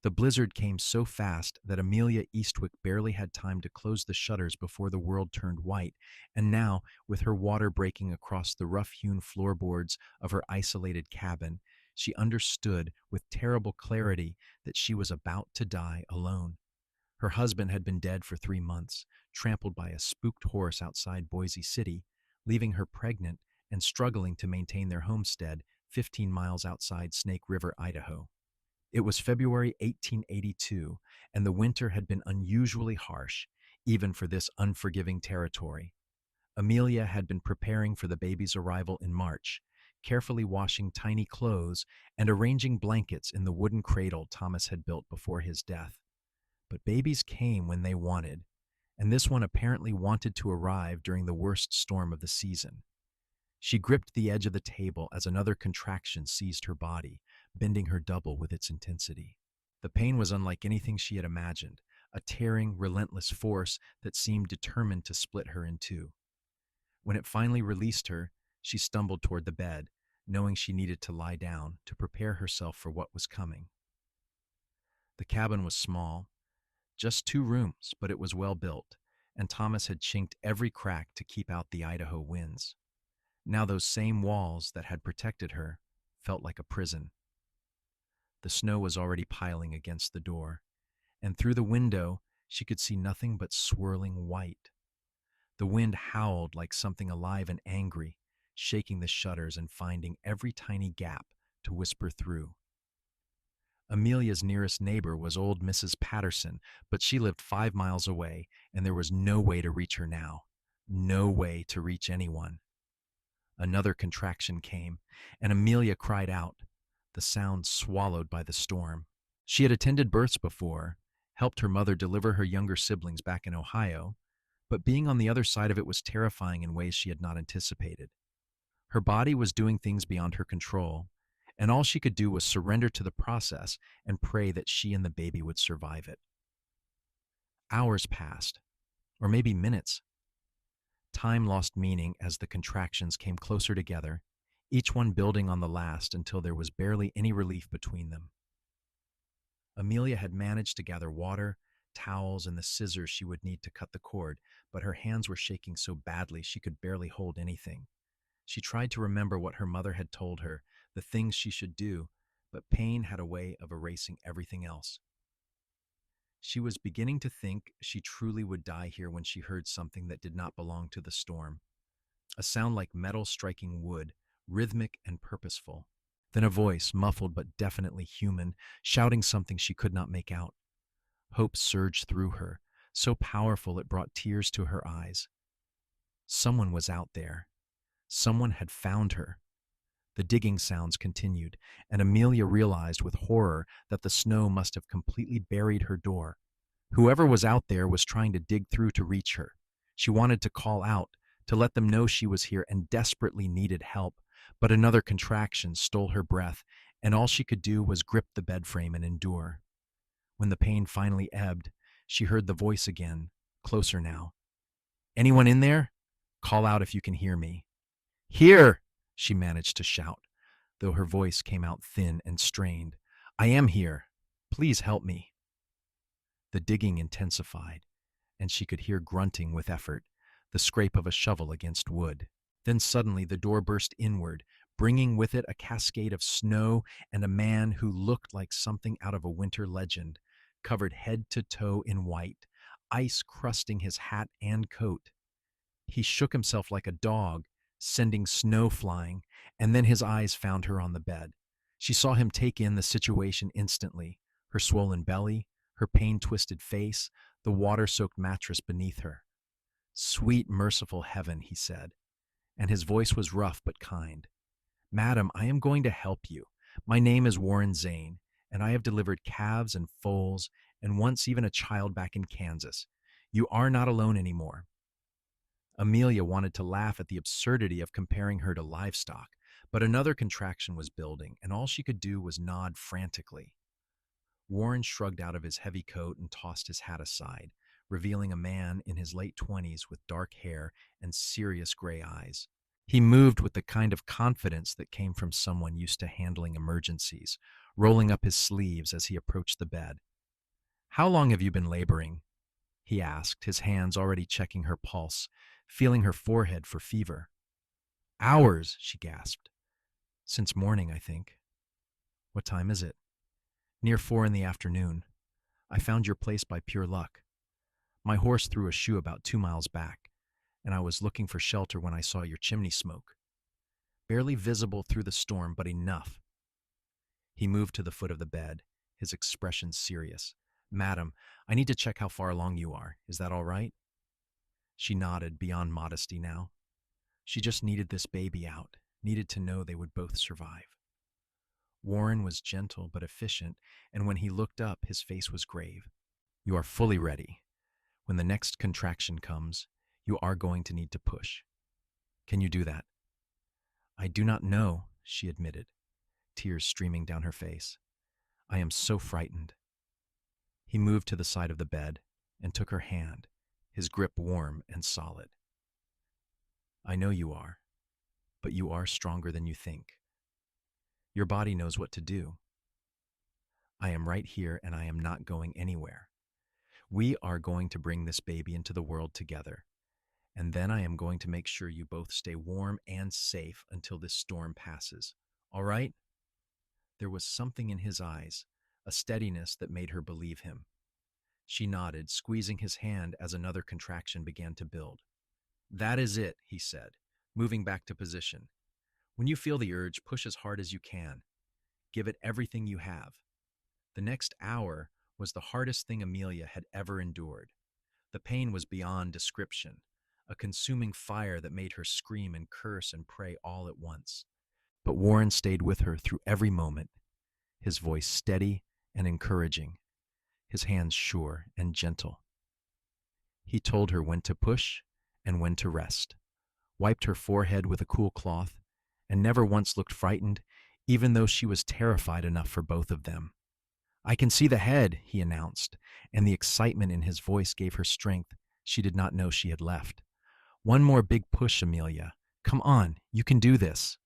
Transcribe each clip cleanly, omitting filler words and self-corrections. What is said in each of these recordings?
The blizzard came so fast that Amelia Eastwick barely had time to close the shutters before the world turned white, and now, with her water breaking across the rough-hewn floorboards of her isolated cabin, she understood with terrible clarity that she was about to die alone. Her husband had been dead for 3 months, trampled by a spooked horse outside Boise City, leaving her pregnant and struggling to maintain their homestead 15 miles outside Snake River, Idaho. It was February 1882, and the winter had been unusually harsh, even for this unforgiving territory. Amelia had been preparing for the baby's arrival in March, carefully washing tiny clothes and arranging blankets in the wooden cradle Thomas had built before his death. But babies came when they wanted, and this one apparently wanted to arrive during the worst storm of the season. She gripped the edge of the table as another contraction seized her body, bending her double with its intensity. The pain was unlike anything she had imagined, a tearing, relentless force that seemed determined to split her in two. When it finally released her, she stumbled toward the bed, knowing she needed to lie down to prepare herself for what was coming. The cabin was small, just 2 rooms, but it was well built, and Thomas had chinked every crack to keep out the Idaho winds. Now those same walls that had protected her felt like a prison. The snow was already piling against the door, and through the window she could see nothing but swirling white. The wind howled like something alive and angry, shaking the shutters and finding every tiny gap to whisper through. Amelia's nearest neighbor was old Mrs. Patterson, but she lived 5 miles away, and there was no way to reach her now. No way to reach anyone. Another contraction came, and Amelia cried out, the sound swallowed by the storm. She had attended births before, helped her mother deliver her younger siblings back in Ohio, but being on the other side of it was terrifying in ways she had not anticipated. Her body was doing things beyond her control, and all she could do was surrender to the process and pray that she and the baby would survive it. Hours passed, or maybe minutes. Time lost meaning as the contractions came closer together, each one building on the last until there was barely any relief between them. Amelia had managed to gather water, towels, and the scissors she would need to cut the cord, but her hands were shaking so badly she could barely hold anything. She tried to remember what her mother had told her, the things she should do, but pain had a way of erasing everything else. She was beginning to think she truly would die here when she heard something that did not belong to the storm. A sound like metal striking wood, rhythmic and purposeful. Then a voice, muffled but definitely human, shouting something she could not make out. Hope surged through her, so powerful it brought tears to her eyes. Someone was out there. Someone had found her. The digging sounds continued, and Amelia realized with horror that the snow must have completely buried her door. Whoever was out there was trying to dig through to reach her. She wanted to call out, to let them know she was here and desperately needed help, but another contraction stole her breath, and all she could do was grip the bed frame and endure. When the pain finally ebbed, she heard the voice again, closer now. "Anyone in there? Call out if you can hear me." "Here!" she managed to shout, though her voice came out thin and strained. "I am here. Please help me." The digging intensified, and she could hear grunting with effort, the scrape of a shovel against wood. Then suddenly the door burst inward, bringing with it a cascade of snow and a man who looked like something out of a winter legend, covered head to toe in white, ice crusting his hat and coat. He shook himself like a dog, sending snow flying, and then his eyes found her on the bed. She saw him take in the situation instantly, her swollen belly, her pain-twisted face, the water-soaked mattress beneath her. "Sweet, merciful heaven," he said, and his voice was rough but kind. "Madam, I am going to help you. My name is Warren Zane, and I have delivered calves and foals, and once even a child back in Kansas. You are not alone anymore." Amelia wanted to laugh at the absurdity of comparing her to livestock, but another contraction was building, and all she could do was nod frantically. Warren shrugged out of his heavy coat and tossed his hat aside, revealing a man in his late 20s with dark hair and serious gray eyes. He moved with the kind of confidence that came from someone used to handling emergencies, rolling up his sleeves as he approached the bed. "How long have you been laboring?" he asked, his hands already checking her pulse, feeling her forehead for fever. "Hours," she gasped. "Since morning, I think." "What time is it?" "Near 4 in the afternoon. I found your place by pure luck. My horse threw a shoe about 2 miles back, and I was looking for shelter when I saw your chimney smoke. Barely visible through the storm, but enough." He moved to the foot of the bed, his expression serious. "Madam, I need to check how far along you are. Is that all right?" She nodded, beyond modesty now. She just needed this baby out, needed to know they would both survive. Warren was gentle but efficient, and when he looked up, his face was grave. "You are fully ready. When the next contraction comes, you are going to need to push. Can you do that?" "I do not know," she admitted, tears streaming down her face. "I am so frightened." He moved to the side of the bed and took her hand, his grip warm and solid. "I know you are, but you are stronger than you think. Your body knows what to do. I am right here and I am not going anywhere. We are going to bring this baby into the world together, and then I am going to make sure you both stay warm and safe until this storm passes. All right?" There was something in his eyes, a steadiness that made her believe him. She nodded, squeezing his hand as another contraction began to build. "That is it," he said, moving back to position. "When you feel the urge, push as hard as you can. Give it everything you have." The next hour was the hardest thing Amelia had ever endured. The pain was beyond description, a consuming fire that made her scream and curse and pray all at once. But Warren stayed with her through every moment, his voice steady and encouraging, his hands sure and gentle. He told her when to push and when to rest, wiped her forehead with a cool cloth, and never once looked frightened, even though she was terrified enough for both of them. "I can see the head," he announced, and the excitement in his voice gave her strength she did not know she had left. "One more big push, Amelia. Come on, you can do this."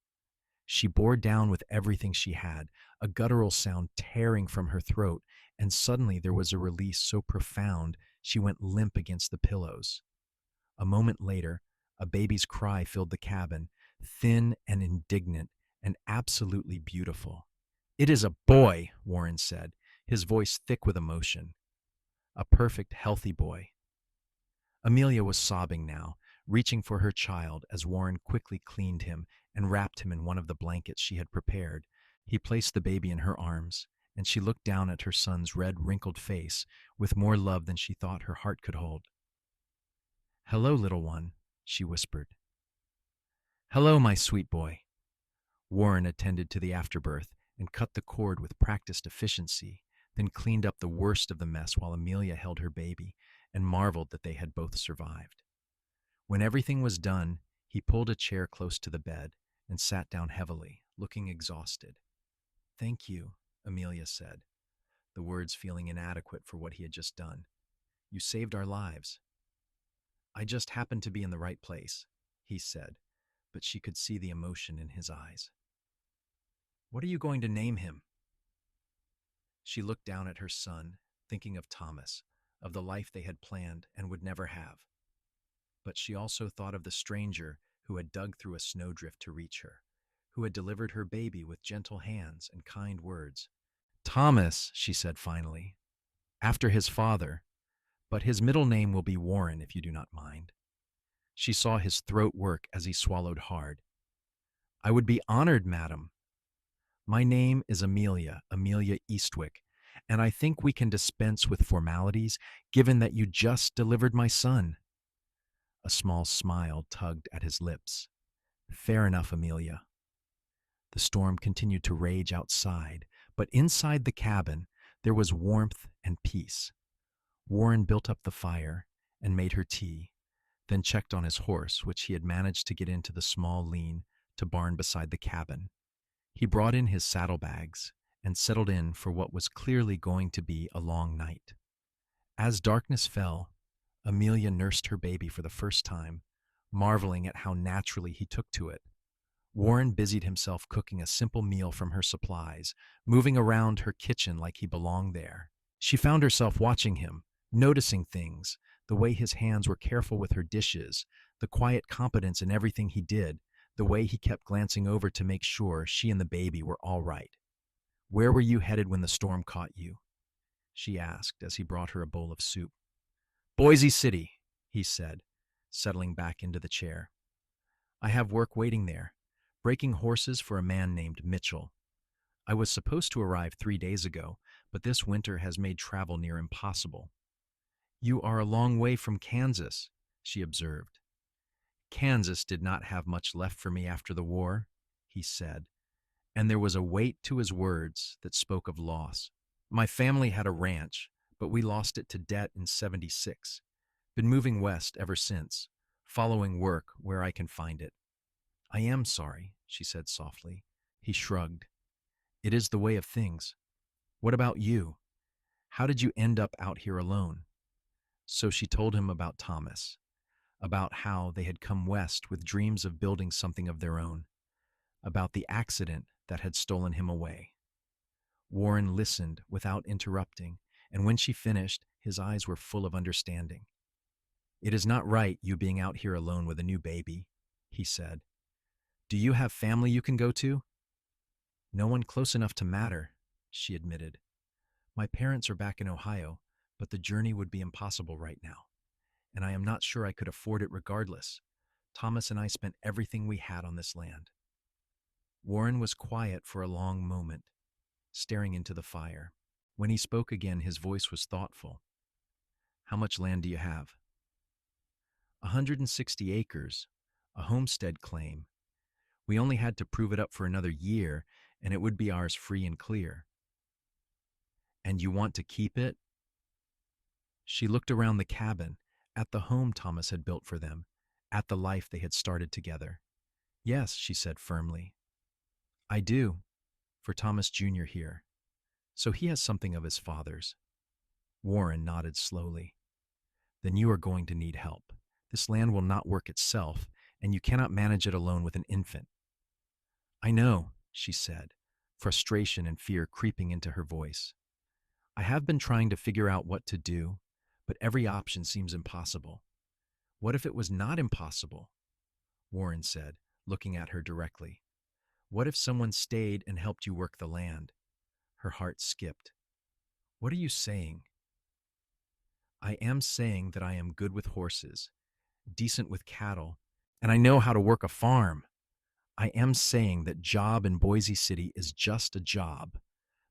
She bore down with everything she had, a guttural sound tearing from her throat, and suddenly there was a release so profound she went limp against the pillows. A moment later, a baby's cry filled the cabin, thin and indignant and absolutely beautiful. "It is a boy," Warren said, his voice thick with emotion. "A perfect, healthy boy." Amelia was sobbing now, reaching for her child as Warren quickly cleaned him and wrapped him in one of the blankets she had prepared. He placed the baby in her arms, and she looked down at her son's red, wrinkled face with more love than she thought her heart could hold. "Hello, little one," she whispered. "Hello, my sweet boy." Warren attended to the afterbirth and cut the cord with practiced efficiency, then cleaned up the worst of the mess while Amelia held her baby and marveled that they had both survived. When everything was done, he pulled a chair close to the bed and sat down heavily, looking exhausted. "Thank you," Amelia said, the words feeling inadequate for what he had just done. "You saved our lives." "I just happened to be in the right place," he said, but she could see the emotion in his eyes. "What are you going to name him?" She looked down at her son, thinking of Thomas, of the life they had planned and would never have. But she also thought of the stranger who had dug through a snowdrift to reach her, who had delivered her baby with gentle hands and kind words. "Thomas," she said finally, "after his father, but his middle name will be Warren if you do not mind." She saw his throat work as he swallowed hard. "I would be honored, madam. My name is Amelia Eastwick, and I think we can dispense with formalities given that you just delivered my son." A small smile tugged at his lips. "Fair enough, Amelia." The storm continued to rage outside, but inside the cabin there was warmth and peace. Warren built up the fire and made her tea, then checked on his horse, which he had managed to get into the small lean to barn beside the cabin. He brought in his saddlebags and settled in for what was clearly going to be a long night. As darkness fell, Amelia nursed her baby for the first time, marveling at how naturally he took to it. Warren busied himself cooking a simple meal from her supplies, moving around her kitchen like he belonged there. She found herself watching him, noticing things, the way his hands were careful with her dishes, the quiet competence in everything he did, the way he kept glancing over to make sure she and the baby were all right. "Where were you headed when the storm caught you?" she asked as he brought her a bowl of soup. "Boise City," he said, settling back into the chair. "I have work waiting there, breaking horses for a man named Mitchell. I was supposed to arrive 3 days ago, but this winter has made travel near impossible." "You are a long way from Kansas," she observed. "Kansas did not have much left for me after the war," he said, and there was a weight to his words that spoke of loss. "My family had a ranch, but we lost it to debt in '76. Been moving west ever since, following work where I can find it." "I am sorry," she said softly. He shrugged. "It is the way of things. What about you? How did you end up out here alone?" So she told him about Thomas, about how they had come west with dreams of building something of their own, about the accident that had stolen him away. Warren listened without interrupting, and when she finished, his eyes were full of understanding. "It is not right, you being out here alone with a new baby," he said. "Do you have family you can go to?" "No one close enough to matter," she admitted. "My parents are back in Ohio, but the journey would be impossible right now, and I am not sure I could afford it regardless. Thomas and I spent everything we had on this land." Warren was quiet for a long moment, staring into the fire. When he spoke again, his voice was thoughtful. "How much land do you have?" 160 acres, a homestead claim. We only had to prove it up for another year, and it would be ours free and clear." "And you want to keep it?" She looked around the cabin, at the home Thomas had built for them, at the life they had started together. "Yes," she said firmly. "I do, for Thomas Jr. here. So he has something of his father's." Warren nodded slowly. "Then you are going to need help. This land will not work itself, and you cannot manage it alone with an infant." "I know," she said, frustration and fear creeping into her voice. "I have been trying to figure out what to do, but every option seems impossible." "What if it was not impossible?" Warren said, looking at her directly. "What if someone stayed and helped you work the land?" Her heart skipped. "What are you saying?" "I am saying that I am good with horses, decent with cattle, and I know how to work a farm. I am saying that job in Boise City is just a job.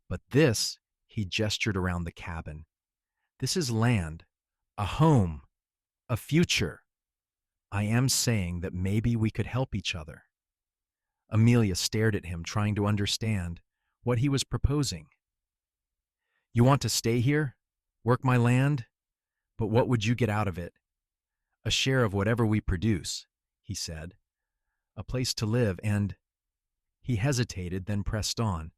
But this," he gestured around the cabin, "this is land, a home, a future. I am saying that maybe we could help each other." Amelia stared at him, trying to understand what he was proposing. "You want to stay here? Work my land? But what would you get out of it?" "A share of whatever we produce," he said. "A place to live and—" He hesitated, then pressed on.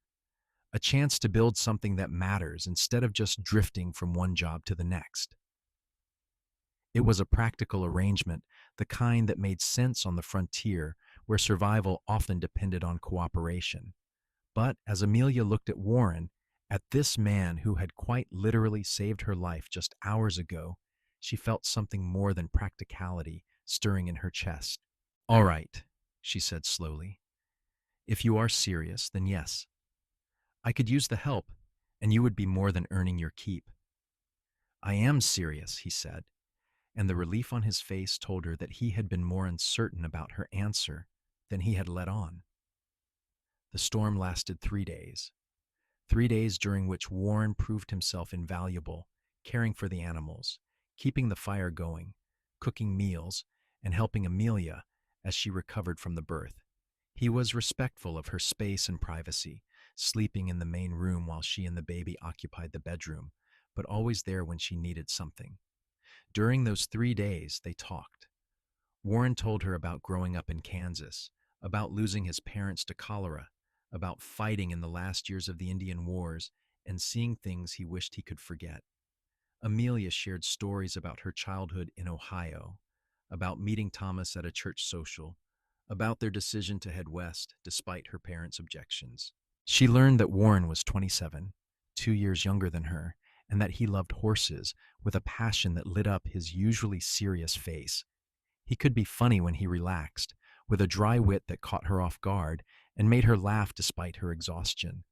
"A chance to build something that matters instead of just drifting from one job to the next." It was a practical arrangement, the kind that made sense on the frontier, where survival often depended on cooperation. But as Amelia looked at Warren, at this man who had quite literally saved her life just hours ago, she felt something more than practicality stirring in her chest. "All right," she said slowly. "If you are serious, then yes. I could use the help, and you would be more than earning your keep." "I am serious," he said, and the relief on his face told her that he had been more uncertain about her answer than he had let on. The storm lasted 3 days. 3 days during which Warren proved himself invaluable, caring for the animals, keeping the fire going, cooking meals, and helping Amelia as she recovered from the birth. He was respectful of her space and privacy, sleeping in the main room while she and the baby occupied the bedroom, but always there when she needed something. During those 3 days, they talked. Warren told her about growing up in Kansas, about losing his parents to cholera, about fighting in the last years of the Indian Wars, and seeing things he wished he could forget. Amelia shared stories about her childhood in Ohio, about meeting Thomas at a church social, about their decision to head west despite her parents' objections. She learned that Warren was 27, 2 years younger than her, and that he loved horses with a passion that lit up his usually serious face. He could be funny when he relaxed, with a dry wit that caught her off guard and made her laugh despite her exhaustion.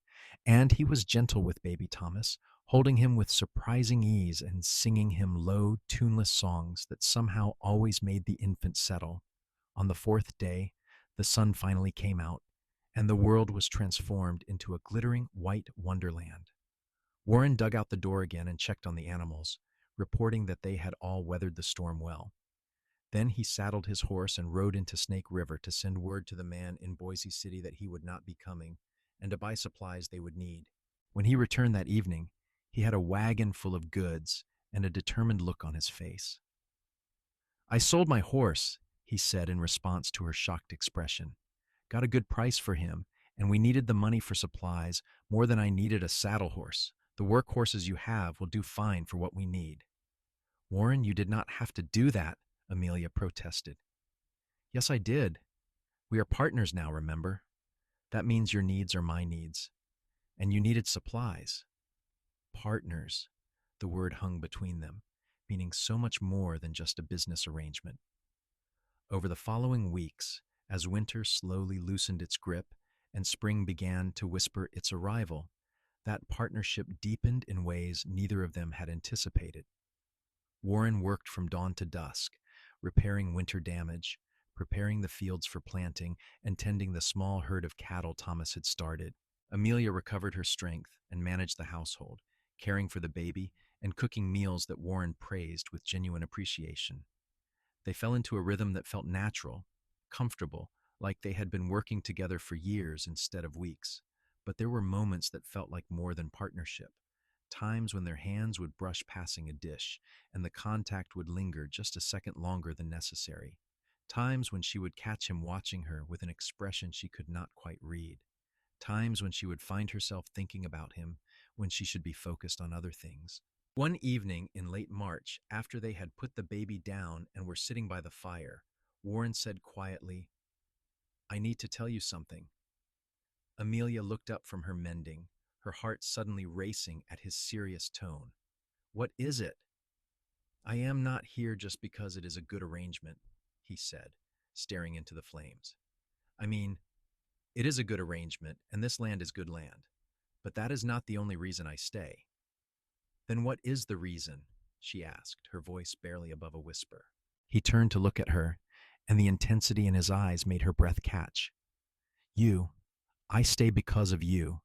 And he was gentle with baby Thomas, holding him with surprising ease and singing him low, tuneless songs that somehow always made the infant settle. On the fourth day, the sun finally came out, and the world was transformed into a glittering white wonderland. Warren dug out the door again and checked on the animals, reporting that they had all weathered the storm well. Then he saddled his horse and rode into Snake River to send word to the man in Boise City that he would not be coming, and to buy supplies they would need. When he returned that evening, he had a wagon full of goods and a determined look on his face. "I sold my horse," he said in response to her shocked expression. "Got a good price for him, and we needed the money for supplies more than I needed a saddle horse. The work horses you have will do fine for what we need." "Warren, you did not have to do that," Amelia protested. "Yes, I did. We are partners now, remember? That means your needs are my needs. And you needed supplies." Partners. The word hung between them, meaning so much more than just a business arrangement. Over the following weeks, as winter slowly loosened its grip and spring began to whisper its arrival, that partnership deepened in ways neither of them had anticipated. Warren worked from dawn to dusk, repairing winter damage, preparing the fields for planting, and tending the small herd of cattle Thomas had started. Amelia recovered her strength and managed the household, caring for the baby and cooking meals that Warren praised with genuine appreciation. They fell into a rhythm that felt natural, comfortable, like they had been working together for years instead of weeks. But there were moments that felt like more than partnership. Times when their hands would brush passing a dish, and the contact would linger just a second longer than necessary. Times when she would catch him watching her with an expression she could not quite read. Times when she would find herself thinking about him when she should be focused on other things. One evening in late March, after they had put the baby down and were sitting by the fire, Warren said quietly, "I need to tell you something." Amelia looked up from her mending, her heart suddenly racing at his serious tone. "What is it?" "I am not here just because it is a good arrangement," he said, staring into the flames. "I mean, it is a good arrangement, and this land is good land. But that is not the only reason I stay." "Then what is the reason?" she asked, her voice barely above a whisper. He turned to look at her, and the intensity in his eyes made her breath catch. "You. I stay because of you.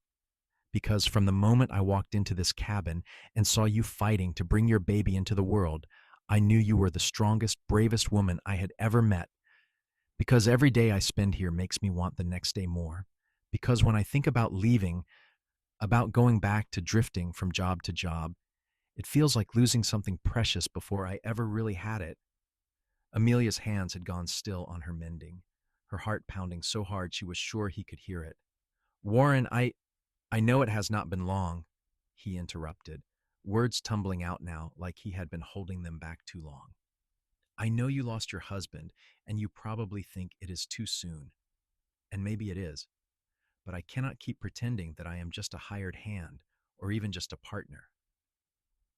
Because from the moment I walked into this cabin and saw you fighting to bring your baby into the world, I knew you were the strongest, bravest woman I had ever met. Because every day I spend here makes me want the next day more. Because when I think about leaving, about going back to drifting from job to job, it feels like losing something precious before I ever really had it." Amelia's hands had gone still on her mending, her heart pounding so hard she was sure he could hear it. "Warren, I know it has not been long," he interrupted, words tumbling out now like he had been holding them back too long. "I know you lost your husband, and you probably think it is too soon. And maybe it is. But I cannot keep pretending that I am just a hired hand, or even just a partner.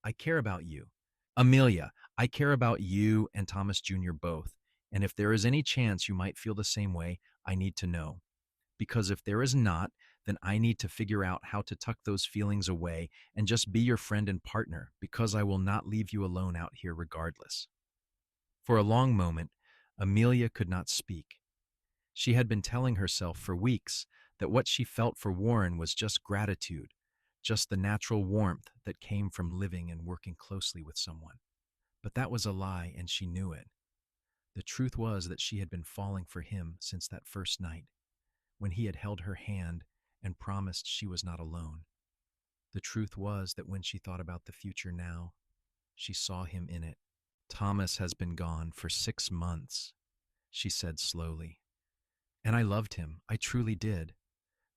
I care about you. Amelia, I care about you and Thomas Jr. both, and if there is any chance you might feel the same way, I need to know. Because if there is not, then I need to figure out how to tuck those feelings away and just be your friend and partner, because I will not leave you alone out here regardless." For a long moment, Amelia could not speak. She had been telling herself for weeks that what she felt for Warren was just gratitude, just the natural warmth that came from living and working closely with someone. But that was a lie, and she knew it. The truth was that she had been falling for him since that first night, when he had held her hand and promised she was not alone. The truth was that when she thought about the future now, she saw him in it. "Thomas has been gone for 6 months," she said slowly. "And I loved him, I truly did.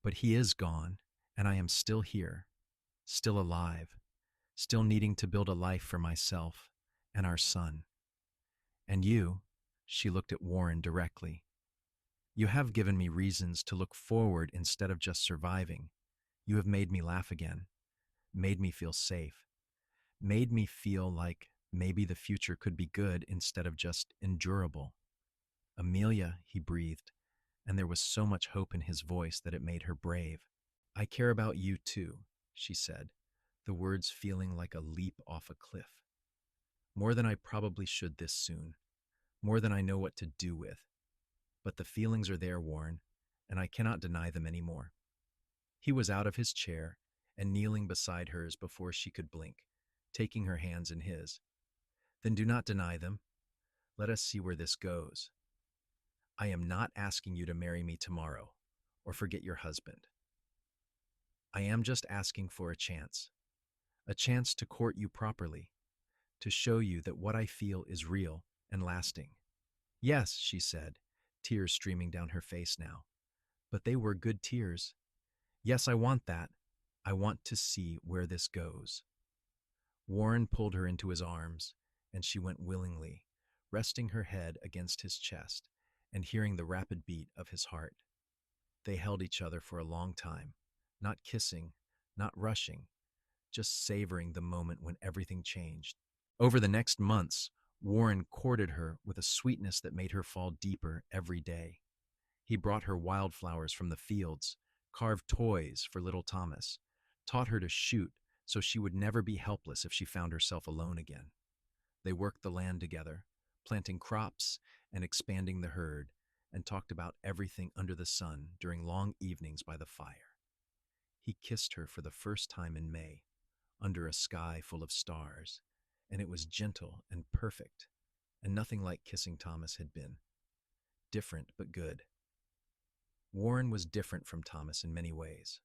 But he is gone, and I am still here, still alive, still needing to build a life for myself and our son. And you," she looked at Warren directly, You have given me reasons to look forward instead of just surviving. You have made me laugh again, made me feel safe, made me feel like maybe the future could be good instead of just endurable. Amelia, he breathed, and there was so much hope in his voice that it made her brave. I care about you too, she said, the words feeling like a leap off a cliff. More than I probably should this soon, more than I know what to do with. But the feelings are there, Warren, and I cannot deny them anymore. He was out of his chair and kneeling beside hers before she could blink, taking her hands in his. Then do not deny them. Let us see where this goes. I am not asking you to marry me tomorrow or forget your husband. I am just asking for a chance to court you properly, to show you that what I feel is real and lasting. Yes, she said, tears streaming down her face now. But they were good tears. Yes, I want that. I want to see where this goes. Warren pulled her into his arms, and she went willingly, resting her head against his chest and hearing the rapid beat of his heart. They held each other for a long time, not kissing, not rushing, just savoring the moment when everything changed. Over the next months, Warren courted her with a sweetness that made her fall deeper every day. He brought her wildflowers from the fields, carved toys for little Thomas, taught her to shoot so she would never be helpless if she found herself alone again. They worked the land together, planting crops and expanding the herd, and talked about everything under the sun during long evenings by the fire. He kissed her for the first time in May, under a sky full of stars, and it was gentle and perfect, and nothing like kissing Thomas had been. Different but good. Warren was different from Thomas in many ways.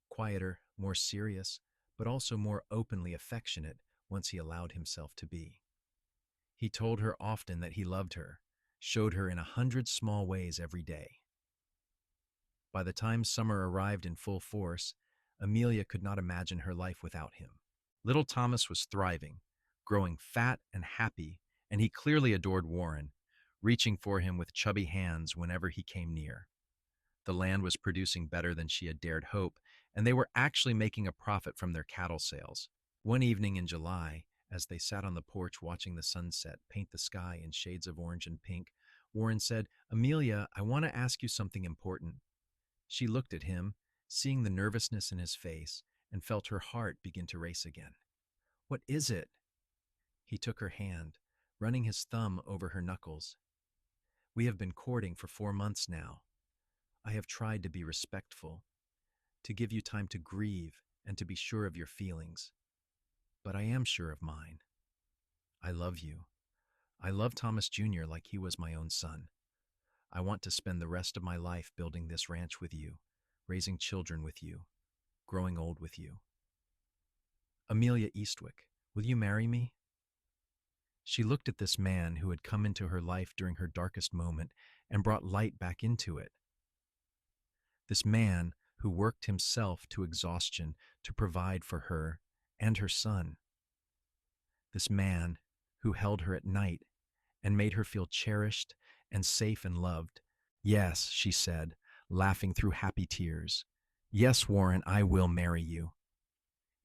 Quieter, more serious, but also more openly affectionate once he allowed himself to be. He told her often that he loved her, showed her in 100 small ways every day. By the time summer arrived in full force, Amelia could not imagine her life without him. Little Thomas was thriving, growing fat and happy, and he clearly adored Warren, reaching for him with chubby hands whenever he came near. The land was producing better than she had dared hope, and they were actually making a profit from their cattle sales. One evening in July, as they sat on the porch watching the sunset paint the sky in shades of orange and pink, Warren said, "Amelia, I want to ask you something important." She looked at him, seeing the nervousness in his face, and felt her heart begin to race again. "What is it?" He took her hand, running his thumb over her knuckles. "We have been courting for 4 months now. I have tried to be respectful, to give you time to grieve and to be sure of your feelings. But I am sure of mine. I love you. I love Thomas Jr. like he was my own son. I want to spend the rest of my life building this ranch with you, raising children with you, growing old with you. Amelia Eastwick, will you marry me?" She looked at this man who had come into her life during her darkest moment and brought light back into it. This man who worked himself to exhaustion to provide for her and her son. This man who held her at night and made her feel cherished and safe and loved. "Yes," she said, laughing through happy tears. "Yes, Warren, I will marry you."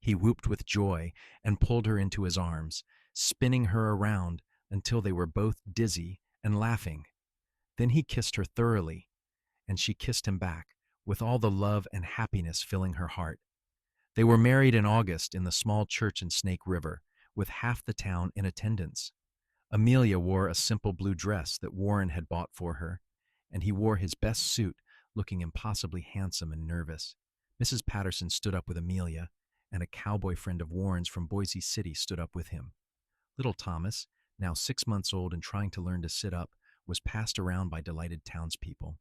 He whooped with joy and pulled her into his arms, spinning her around until they were both dizzy and laughing. Then he kissed her thoroughly, and she kissed him back, with all the love and happiness filling her heart. They were married in August in the small church in Snake River, with half the town in attendance. Amelia wore a simple blue dress that Warren had bought for her, and he wore his best suit, looking impossibly handsome and nervous. Mrs. Patterson stood up with Amelia, and a cowboy friend of Warren's from Boise City stood up with him. Little Thomas, now 6 months old and trying to learn to sit up, was passed around by delighted townspeople.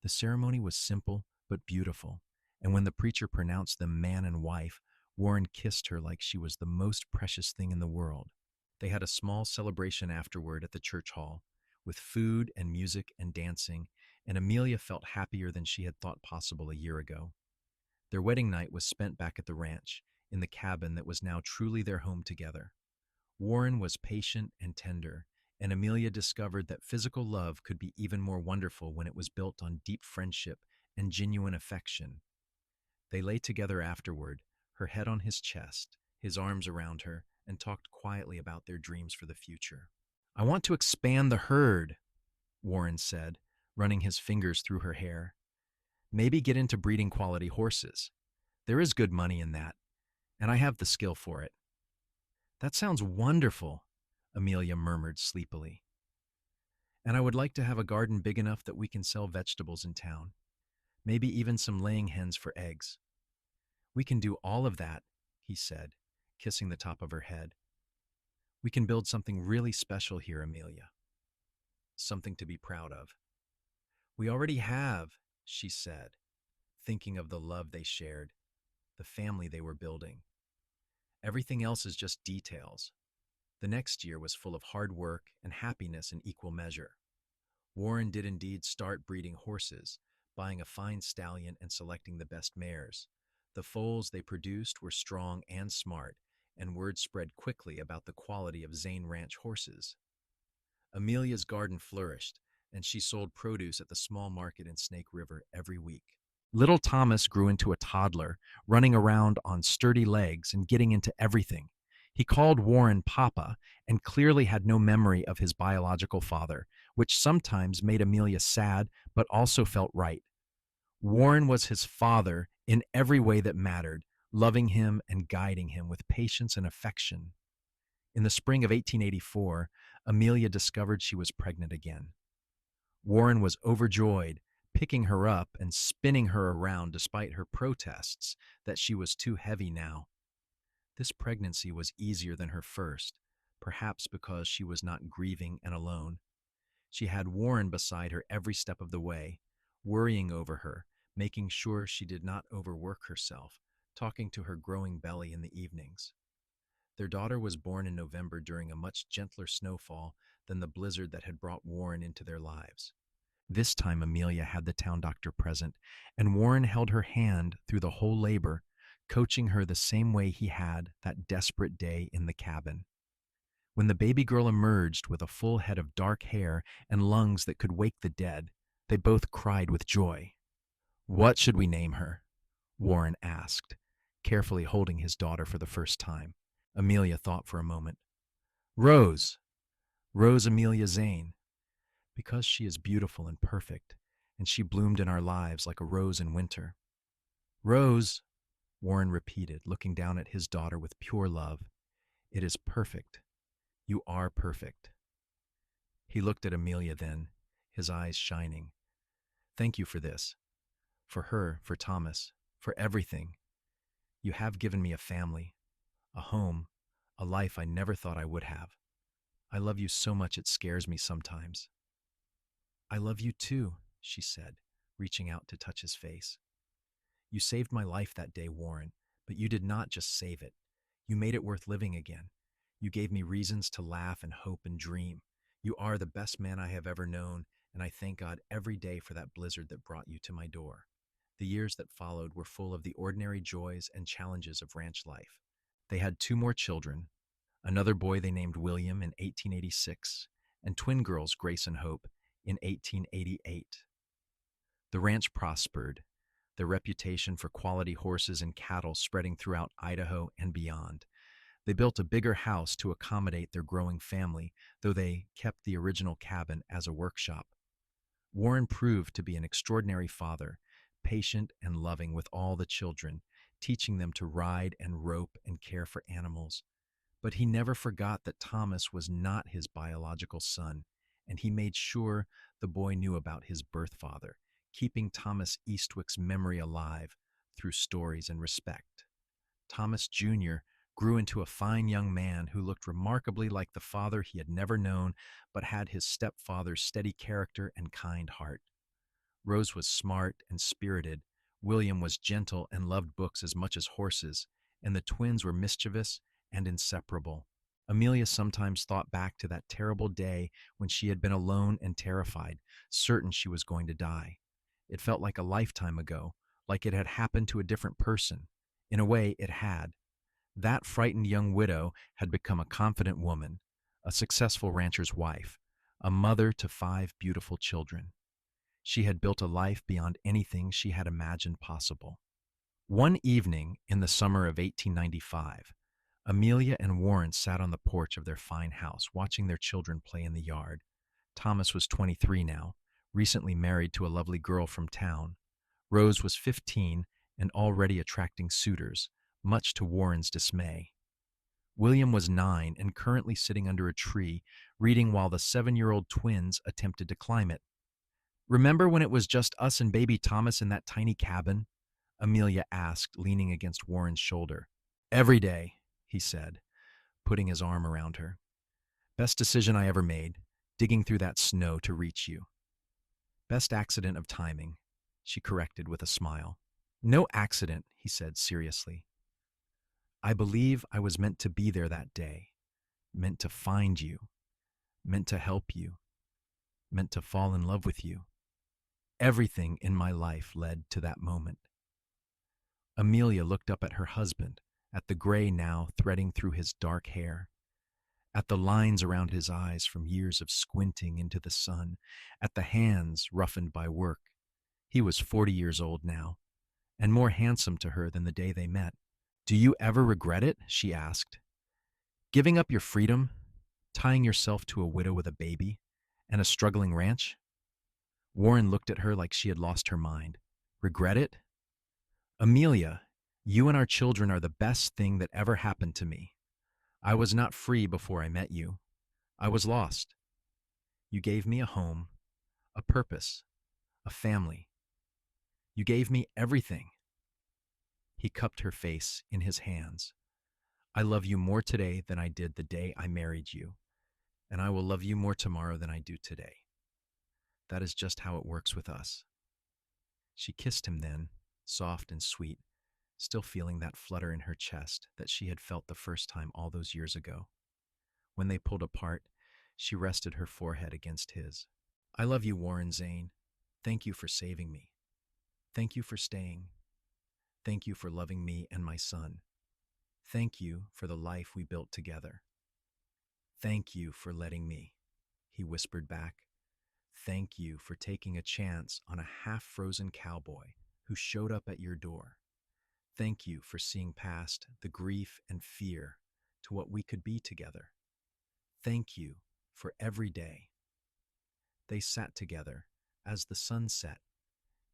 The ceremony was simple but beautiful, and when the preacher pronounced them man and wife, Warren kissed her like she was the most precious thing in the world. They had a small celebration afterward at the church hall, with food and music and dancing, and Amelia felt happier than she had thought possible a year ago. Their wedding night was spent back at the ranch, in the cabin that was now truly their home together. Warren was patient and tender, And Amelia discovered that physical love could be even more wonderful when it was built on deep friendship and genuine affection. They lay together afterward, her head on his chest, his arms around her, and talked quietly about their dreams for the future. I want to expand the herd, Warren said, running his fingers through her hair. Maybe get into breeding quality horses. There is good money in that, and I have the skill for it. That sounds wonderful, Amelia murmured sleepily. And I would like to have a garden big enough that we can sell vegetables in town, maybe even some laying hens for eggs. We can do all of that, he said, kissing the top of her head. We can build something really special here, Amelia. Something to be proud of. We already have, she said, thinking of the love they shared, the family they were building. Everything else is just details. The next year was full of hard work and happiness in equal measure. Warren did indeed start breeding horses, buying a fine stallion and selecting the best mares. The foals they produced were strong and smart, and word spread quickly about the quality of Zane Ranch horses. Amelia's garden flourished, and she sold produce at the small market in Snake River every week. Little Thomas grew into a toddler, running around on sturdy legs and getting into everything. He called Warren Papa and clearly had no memory of his biological father, which sometimes made Amelia sad but also felt right. Warren was his father in every way that mattered, loving him and guiding him with patience and affection. In the spring of 1884, Amelia discovered she was pregnant again. Warren was overjoyed, picking her up and spinning her around despite her protests that she was too heavy now. This pregnancy was easier than her first, perhaps because she was not grieving and alone. She had Warren beside her every step of the way, worrying over her, making sure she did not overwork herself, talking to her growing belly in the evenings. Their daughter was born in November during a much gentler snowfall than the blizzard that had brought Warren into their lives. This time Amelia had the town doctor present, and Warren held her hand through the whole labor, coaching her the same way he had that desperate day in the cabin. When the baby girl emerged with a full head of dark hair and lungs that could wake the dead, they both cried with joy. "What should we name her?" Warren asked, carefully holding his daughter for the first time. Amelia thought for a moment. "Rose. Rose Amelia Zane. Because she is beautiful and perfect, and she bloomed in our lives like a rose in winter." "Rose," Warren repeated, looking down at his daughter with pure love. "It is perfect. You are perfect." He looked at Amelia then, his eyes shining. "Thank you for this. For her, for Thomas, for everything. You have given me a family, a home, a life I never thought I would have. I love you so much it scares me sometimes." "I love you too," she said, reaching out to touch his face. "You saved my life that day, Warren, but you did not just save it. You made it worth living again. You gave me reasons to laugh and hope and dream. You are the best man I have ever known, and I thank God every day for that blizzard that brought you to my door." The years that followed were full of the ordinary joys and challenges of ranch life. They had 2 more children, another boy they named William in 1886, and twin girls Grace and Hope in 1888. The ranch prospered, their reputation for quality horses and cattle spreading throughout Idaho and beyond. They built a bigger house to accommodate their growing family, though they kept the original cabin as a workshop. Warren proved to be an extraordinary father, patient and loving with all the children, teaching them to ride and rope and care for animals. But he never forgot that Thomas was not his biological son, and he made sure the boy knew about his birth father, keeping Thomas Eastwick's memory alive through stories and respect. Thomas Jr. grew into a fine young man who looked remarkably like the father he had never known, but had his stepfather's steady character and kind heart. Rose was smart and spirited, William was gentle and loved books as much as horses, and the twins were mischievous and inseparable. Amelia sometimes thought back to that terrible day when she had been alone and terrified, certain she was going to die. It felt like a lifetime ago, like it had happened to a different person. In a way, it had. That frightened young widow had become a confident woman, a successful rancher's wife, a mother to 5 beautiful children. She had built a life beyond anything she had imagined possible. One evening in the summer of 1895, Amelia and Warren sat on the porch of their fine house, watching their children play in the yard. Thomas was 23 now, recently married to a lovely girl from town. Rose was 15 and already attracting suitors, much to Warren's dismay. William was 9 and currently sitting under a tree, reading while the 7-year-old twins attempted to climb it. "Remember when it was just us and baby Thomas in that tiny cabin?" Amelia asked, leaning against Warren's shoulder. "Every day," he said, putting his arm around her. "Best decision I ever made, digging through that snow to reach you." "Best accident of timing," she corrected with a smile. "No accident," he said seriously. "I believe I was meant to be there that day, meant to find you, meant to help you, meant to fall in love with you. Everything in my life led to that moment." Amelia looked up at her husband, at the gray now threading through his dark hair, at the lines around his eyes from years of squinting into the sun, at the hands roughened by work. He was 40 years old now, and more handsome to her than the day they met. "Do you ever regret it?" she asked. "Giving up your freedom, tying yourself to a widow with a baby, and a struggling ranch?" Warren looked at her like she had lost her mind. "Regret it? Amelia, you and our children are the best thing that ever happened to me. I was not free before I met you. I was lost. You gave me a home, a purpose, a family. You gave me everything." He cupped her face in his hands. "I love you more today than I did the day I married you, and I will love you more tomorrow than I do today. That is just how it works with us." She kissed him then, soft and sweet, still feeling that flutter in her chest that she had felt the first time all those years ago. When they pulled apart, she rested her forehead against his. "I love you, Warren Zane. Thank you for saving me. Thank you for staying. Thank you for loving me and my son. Thank you for the life we built together. Thank you for letting me," he whispered back. "Thank you for taking a chance on a half-frozen cowboy who showed up at your door. Thank you for seeing past the grief and fear to what we could be together. Thank you for every day." They sat together as the sun set,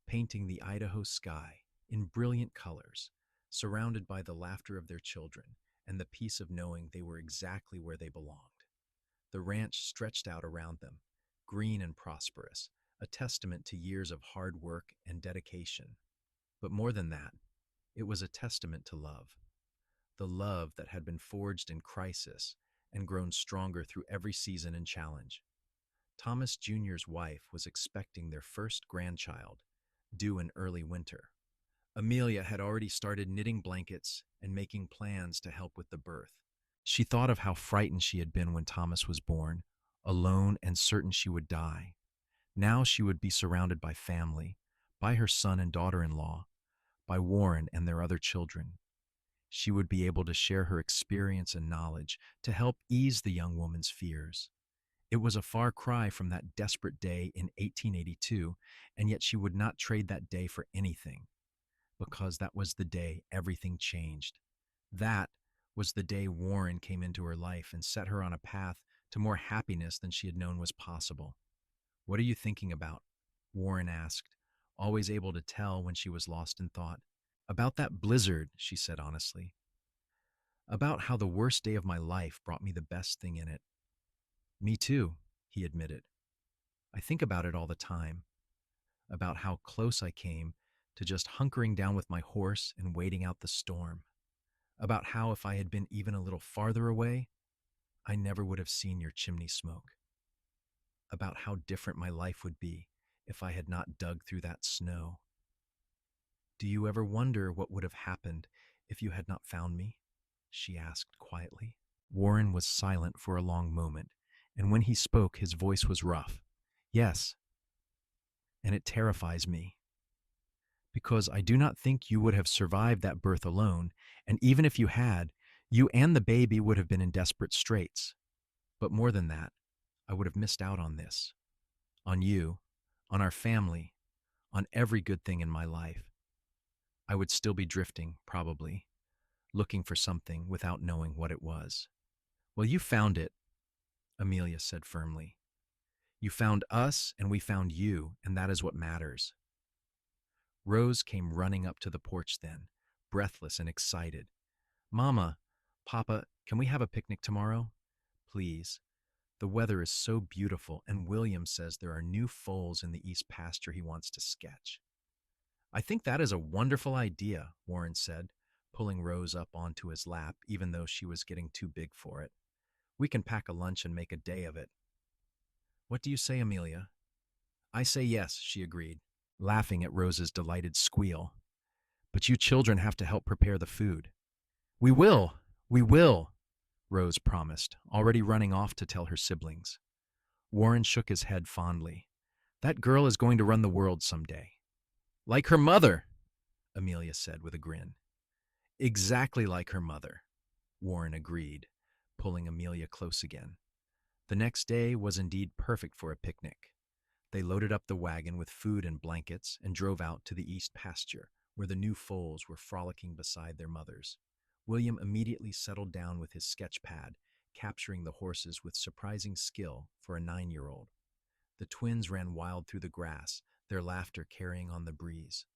painting the Idaho sky in brilliant colors, surrounded by the laughter of their children and the peace of knowing they were exactly where they belonged. The ranch stretched out around them, green and prosperous, a testament to years of hard work and dedication. But more than that, it was a testament to love, the love that had been forged in crisis and grown stronger through every season and challenge. Thomas Jr.'s wife was expecting their first grandchild, due in early winter. Amelia had already started knitting blankets and making plans to help with the birth. She thought of how frightened she had been when Thomas was born, alone and certain she would die. Now she would be surrounded by family, by her son and daughter-in-law, by Warren and their other children. She would be able to share her experience and knowledge to help ease the young woman's fears. It was a far cry from that desperate day in 1882, and yet she would not trade that day for anything, because that was the day everything changed. That was the day Warren came into her life and set her on a path to more happiness than she had known was possible. "What are you thinking about?" Warren asked, always able to tell when she was lost in thought. "About that blizzard," she said honestly. "About how the worst day of my life brought me the best thing in it." "Me too," he admitted. "I think about it all the time, about how close I came to just hunkering down with my horse and waiting out the storm, about how if I had been even a little farther away, I never would have seen your chimney smoke, about how different my life would be if I had not dug through that snow. Do you ever wonder what would have happened if you had not found me?" she asked quietly. Warren was silent for a long moment, and when he spoke, his voice was rough. "Yes, and it terrifies me, because I do not think you would have survived that birth alone, and even if you had, you and the baby would have been in desperate straits. But more than that, I would have missed out on this, on you, on our family, on every good thing in my life. I would still be drifting, probably, looking for something without knowing what it was. Well, you found it, Amelia said firmly. You found us and we found you, and that is what matters. Rose came running up to the porch then, breathless and excited. Mama, Papa, can we have a picnic tomorrow? Please. The weather is so beautiful, and William says there are new foals in the east pasture he wants to sketch. I think that is a wonderful idea, Warren said, pulling Rose up onto his lap, even though she was getting too big for it. We can pack a lunch and make a day of it. What do you say, Amelia? I say yes, she agreed, laughing at Rose's delighted squeal. But you children have to help prepare the food. We will, we will, Rose promised, already running off to tell her siblings. Warren shook his head fondly. That girl is going to run the world someday. Like her mother, Amelia said with a grin. Exactly like her mother, Warren agreed, pulling Amelia close again. The next day was indeed perfect for a picnic. They loaded up the wagon with food and blankets and drove out to the east pasture, where the new foals were frolicking beside their mothers. William immediately settled down with his sketch pad, capturing the horses with surprising skill for a 9-year-old. The twins ran wild through the grass, their laughter carrying on the breeze.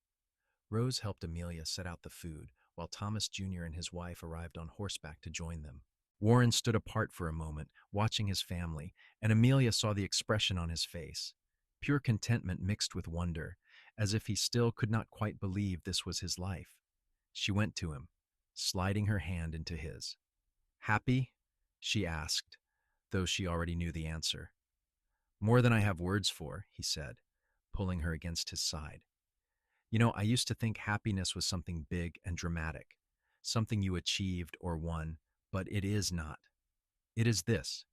Rose helped Amelia set out the food, while Thomas Jr. and his wife arrived on horseback to join them. Warren stood apart for a moment, watching his family, and Amelia saw the expression on his face. Pure contentment mixed with wonder, as if he still could not quite believe this was his life. She went to him, sliding her hand into his. Happy? She asked, though she already knew the answer. More than I have words for, he said, pulling her against his side. You know, I used to think happiness was something big and dramatic, something you achieved or won, but it is not. It is this.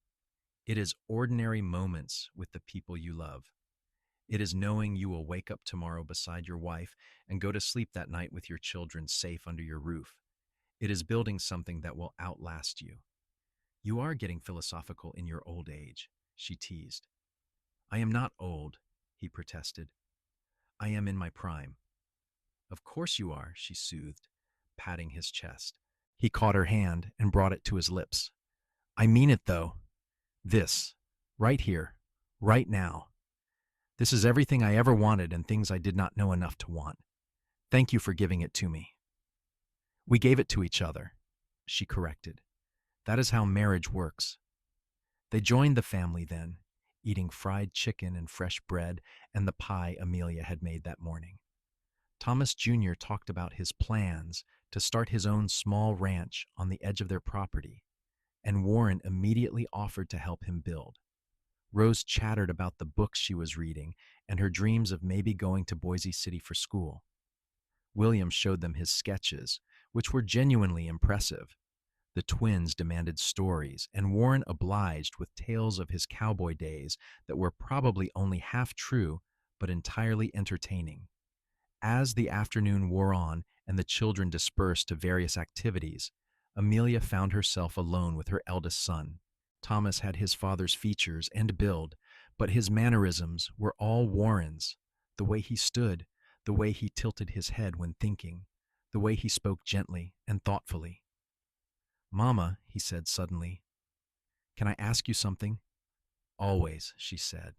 It is ordinary moments with the people you love. It is knowing you will wake up tomorrow beside your wife and go to sleep that night with your children safe under your roof. It is building something that will outlast you. You are getting philosophical in your old age, she teased. I am not old, he protested. I am in my prime. Of course you are, she soothed, patting his chest. He caught her hand and brought it to his lips. I mean it, though. This, right here, right now. This is everything I ever wanted and things I did not know enough to want. Thank you for giving it to me. We gave it to each other, she corrected. That is how marriage works. They joined the family then, eating fried chicken and fresh bread and the pie Amelia had made that morning. Thomas Jr. talked about his plans to start his own small ranch on the edge of their property, and Warren immediately offered to help him build. Rose chattered about the books she was reading and her dreams of maybe going to Boise City for school. William showed them his sketches, which were genuinely impressive. The twins demanded stories, and Warren obliged with tales of his cowboy days that were probably only half true, but entirely entertaining. As the afternoon wore on and the children dispersed to various activities, Amelia found herself alone with her eldest son. Thomas had his father's features and build, but his mannerisms were all Warren's. The way he stood, the way he tilted his head when thinking, the way he spoke gently and thoughtfully. Mama, he said suddenly, can I ask you something? Always, she said,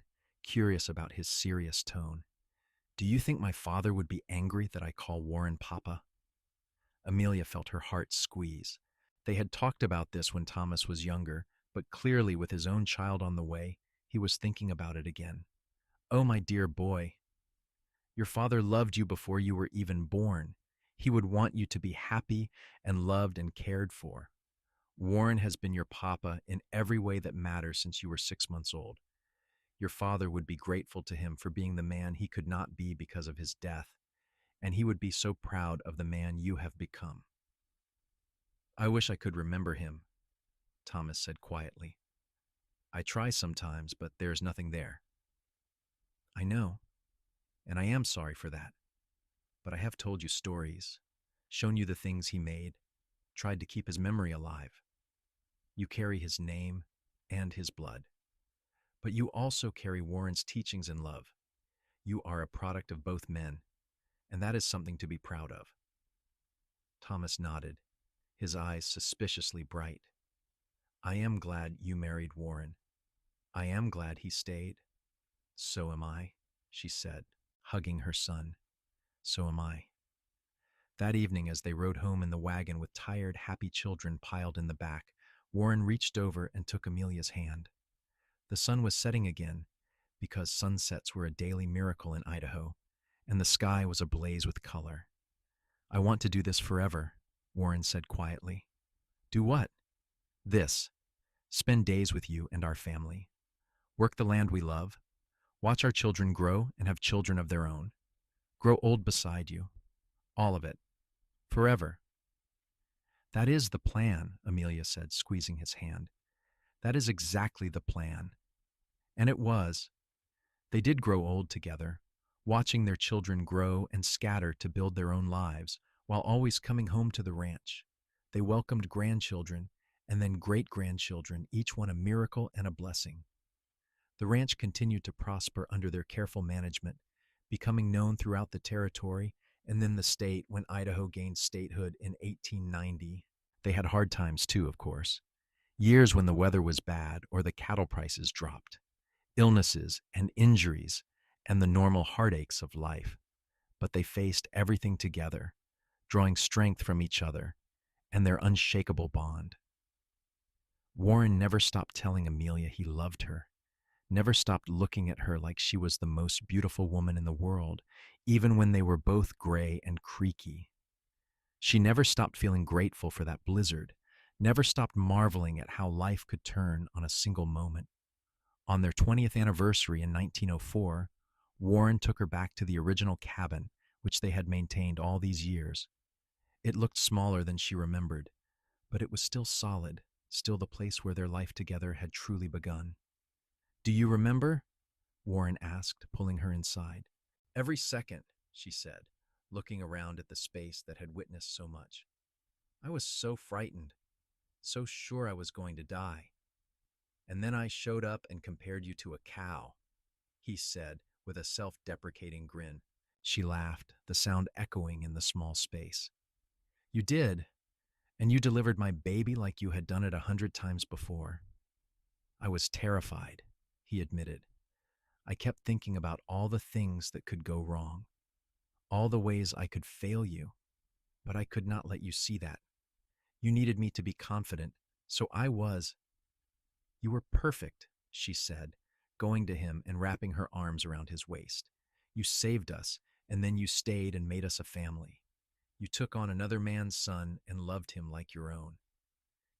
curious about his serious tone. Do you think my father would be angry that I call Warren Papa? Amelia felt her heart squeeze. They had talked about this when Thomas was younger, but clearly with his own child on the way, he was thinking about it again. Oh, my dear boy. Your father loved you before you were even born. He would want you to be happy and loved and cared for. Warren has been your papa in every way that matters since you were 6 months old. Your father would be grateful to him for being the man he could not be because of his death, and he would be so proud of the man you have become. I wish I could remember him, Thomas said quietly. I try sometimes, but there's nothing there. I know, and I am sorry for that. But I have told you stories, shown you the things he made, tried to keep his memory alive. You carry his name and his blood. But you also carry Warren's teachings and love. You are a product of both men, and that is something to be proud of. Thomas nodded, his eyes suspiciously bright. I am glad you married Warren. I am glad he stayed. So am I, she said, hugging her son. So am I. That evening, as they rode home in the wagon with tired, happy children piled in the back, Warren reached over and took Amelia's hand. The sun was setting again, because sunsets were a daily miracle in Idaho, and the sky was ablaze with color. I want to do this forever, Warren said quietly. Do what? This. Spend days with you and our family. Work the land we love. Watch our children grow and have children of their own. Grow old beside you. All of it. Forever. That is the plan, Amelia said, squeezing his hand. That is exactly the plan. And it was. They did grow old together, watching their children grow and scatter to build their own lives, while always coming home to the ranch. They welcomed grandchildren, and then great-grandchildren, each one a miracle and a blessing. The ranch continued to prosper under their careful management, becoming known throughout the territory and then the state when Idaho gained statehood in 1890. They had hard times too, of course. Years when the weather was bad or the cattle prices dropped. Illnesses and injuries and the normal heartaches of life. But they faced everything together, drawing strength from each other and their unshakable bond. Warren never stopped telling Amelia he loved her, never stopped looking at her like she was the most beautiful woman in the world, even when they were both gray and creaky. She never stopped feeling grateful for that blizzard, never stopped marveling at how life could turn on a single moment. On their 20th anniversary in 1904, Warren took her back to the original cabin, which they had maintained all these years. It looked smaller than she remembered, but it was still solid, still the place where their life together had truly begun. Do you remember? Warren asked, pulling her inside. Every second, she said, looking around at the space that had witnessed so much. I was so frightened, so sure I was going to die. And then I showed up and compared you to a cow, he said with a self-deprecating grin. She laughed, the sound echoing in the small space. You did, and you delivered my baby like you had done it 100 times before. I was terrified, he admitted. I kept thinking about all the things that could go wrong, all the ways I could fail you, but I could not let you see that. You needed me to be confident, so I was. You were perfect, she said, going to him and wrapping her arms around his waist. You saved us, and then you stayed and made us a family. You took on another man's son and loved him like your own.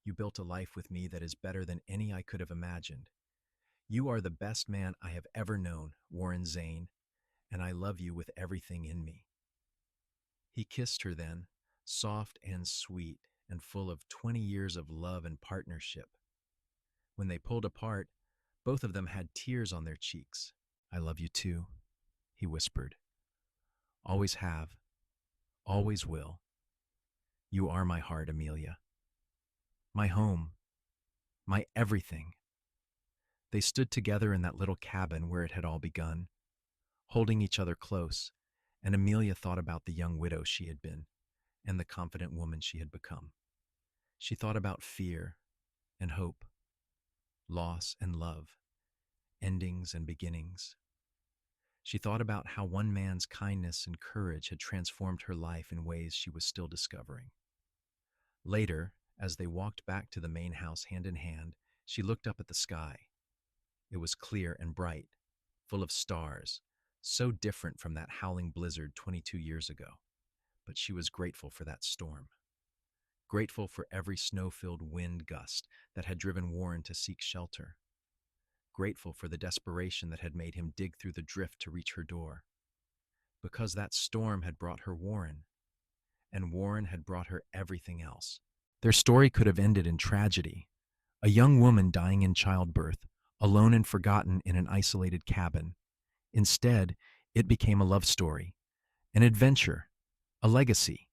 You built a life with me that is better than any I could have imagined. You are the best man I have ever known, Warren Zane, and I love you with everything in me. He kissed her then, soft and sweet and full of 20 years of love and partnership. When they pulled apart, both of them had tears on their cheeks. I love you too, he whispered. Always have, always will. You are my heart, Amelia. My home, my everything. They stood together in that little cabin where it had all begun, holding each other close, and Amelia thought about the young widow she had been and the confident woman she had become. She thought about fear and hope, loss and love, endings and beginnings. She thought about how one man's kindness and courage had transformed her life in ways she was still discovering. Later, as they walked back to the main house hand in hand, she looked up at the sky. It was clear and bright, full of stars, so different from that howling blizzard 22 years ago. But she was grateful for that storm. Grateful for every snow-filled wind gust that had driven Warren to seek shelter. Grateful for the desperation that had made him dig through the drift to reach her door. Because that storm had brought her Warren, and Warren had brought her everything else. Their story could have ended in tragedy. A young woman dying in childbirth, alone and forgotten in an isolated cabin. Instead, it became a love story, an adventure, a legacy.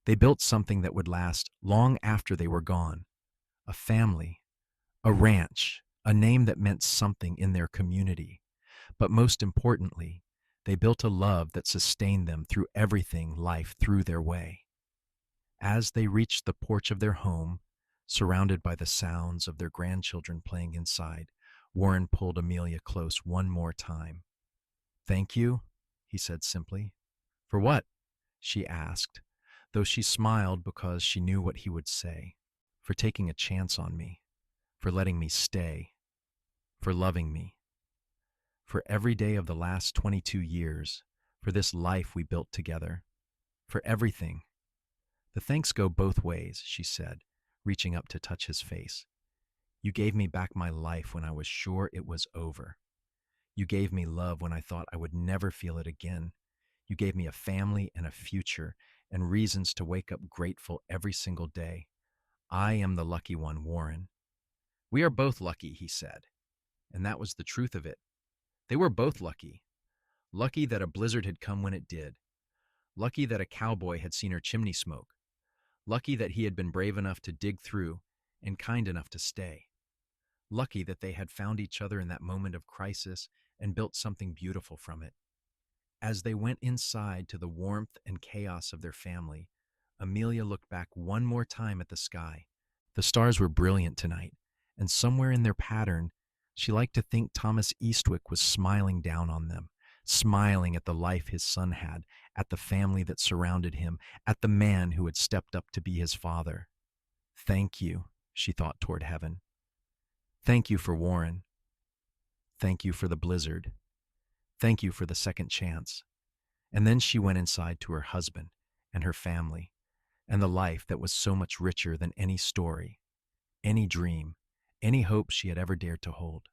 They built something that would last long after they were gone, a family, A ranch, a name that meant something in their community. But most importantly, they built a love that sustained them through everything life threw their way. As they reached the porch of their home, surrounded by the sounds of their grandchildren playing inside, Warren pulled Amelia close one more time. "Thank you," he said simply. "For what?" she asked, though she smiled because she knew what he would say. "For taking a chance on me, for letting me stay, for loving me, for every day of the last 22 years, for this life we built together, for everything." "The thanks go both ways," she said, reaching up to touch his face. "You gave me back my life when I was sure it was over. You gave me love when I thought I would never feel it again. You gave me a family and a future and reasons to wake up grateful every single day. I am the lucky one, Warren." "We are both lucky," he said. And that was the truth of it. They were both lucky. Lucky that a blizzard had come when it did. Lucky that a cowboy had seen her chimney smoke. Lucky that he had been brave enough to dig through and kind enough to stay. Lucky that they had found each other in that moment of crisis and built something beautiful from it. As they went inside to the warmth and chaos of their family, Amelia looked back one more time at the sky. The stars were brilliant tonight, and somewhere in their pattern, she liked to think Thomas Eastwick was smiling down on them, smiling at the life his son had, at the family that surrounded him, at the man who had stepped up to be his father. "Thank you," she thought toward heaven. "Thank you for Warren. Thank you for the blizzard. Thank you for the second chance." And then she went inside to her husband and her family and the life that was so much richer than any story, any dream, any hope she had ever dared to hold.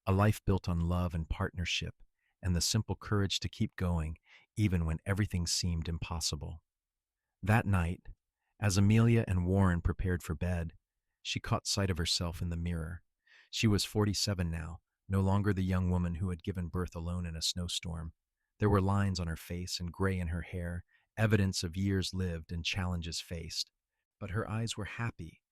A life built on love and partnership and the simple courage to keep going even when everything seemed impossible. That night, as Amelia and Warren prepared for bed, she caught sight of herself in the mirror. She was 47 now, no longer the young woman who had given birth alone in a snowstorm. There were lines on her face and gray in her hair, evidence of years lived and challenges faced. But her eyes were happy,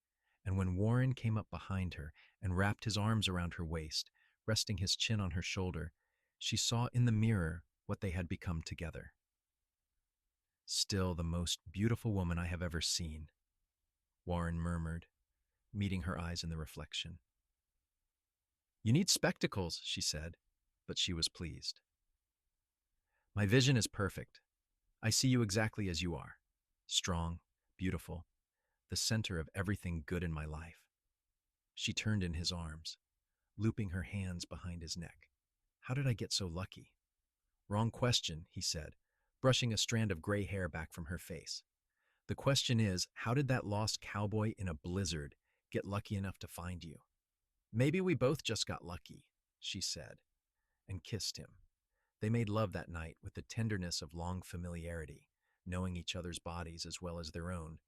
and when Warren came up behind her and wrapped his arms around her waist, resting his chin on her shoulder, she saw in the mirror what they had become together. "Still the most beautiful woman I have ever seen," Warren murmured, meeting her eyes in the reflection. "You need spectacles," she said, but she was pleased. "My vision is perfect. I see you exactly as you are, strong, beautiful, the center of everything good in my life." She turned in his arms, looping her hands behind his neck. "How did I get so lucky?" "Wrong question," he said, brushing a strand of gray hair back from her face. "The question is, how did that lost cowboy in a blizzard get lucky enough to find you?" "Maybe we both just got lucky," she said, and kissed him. They made love that night with the tenderness of long familiarity, knowing each other's bodies as well as their own,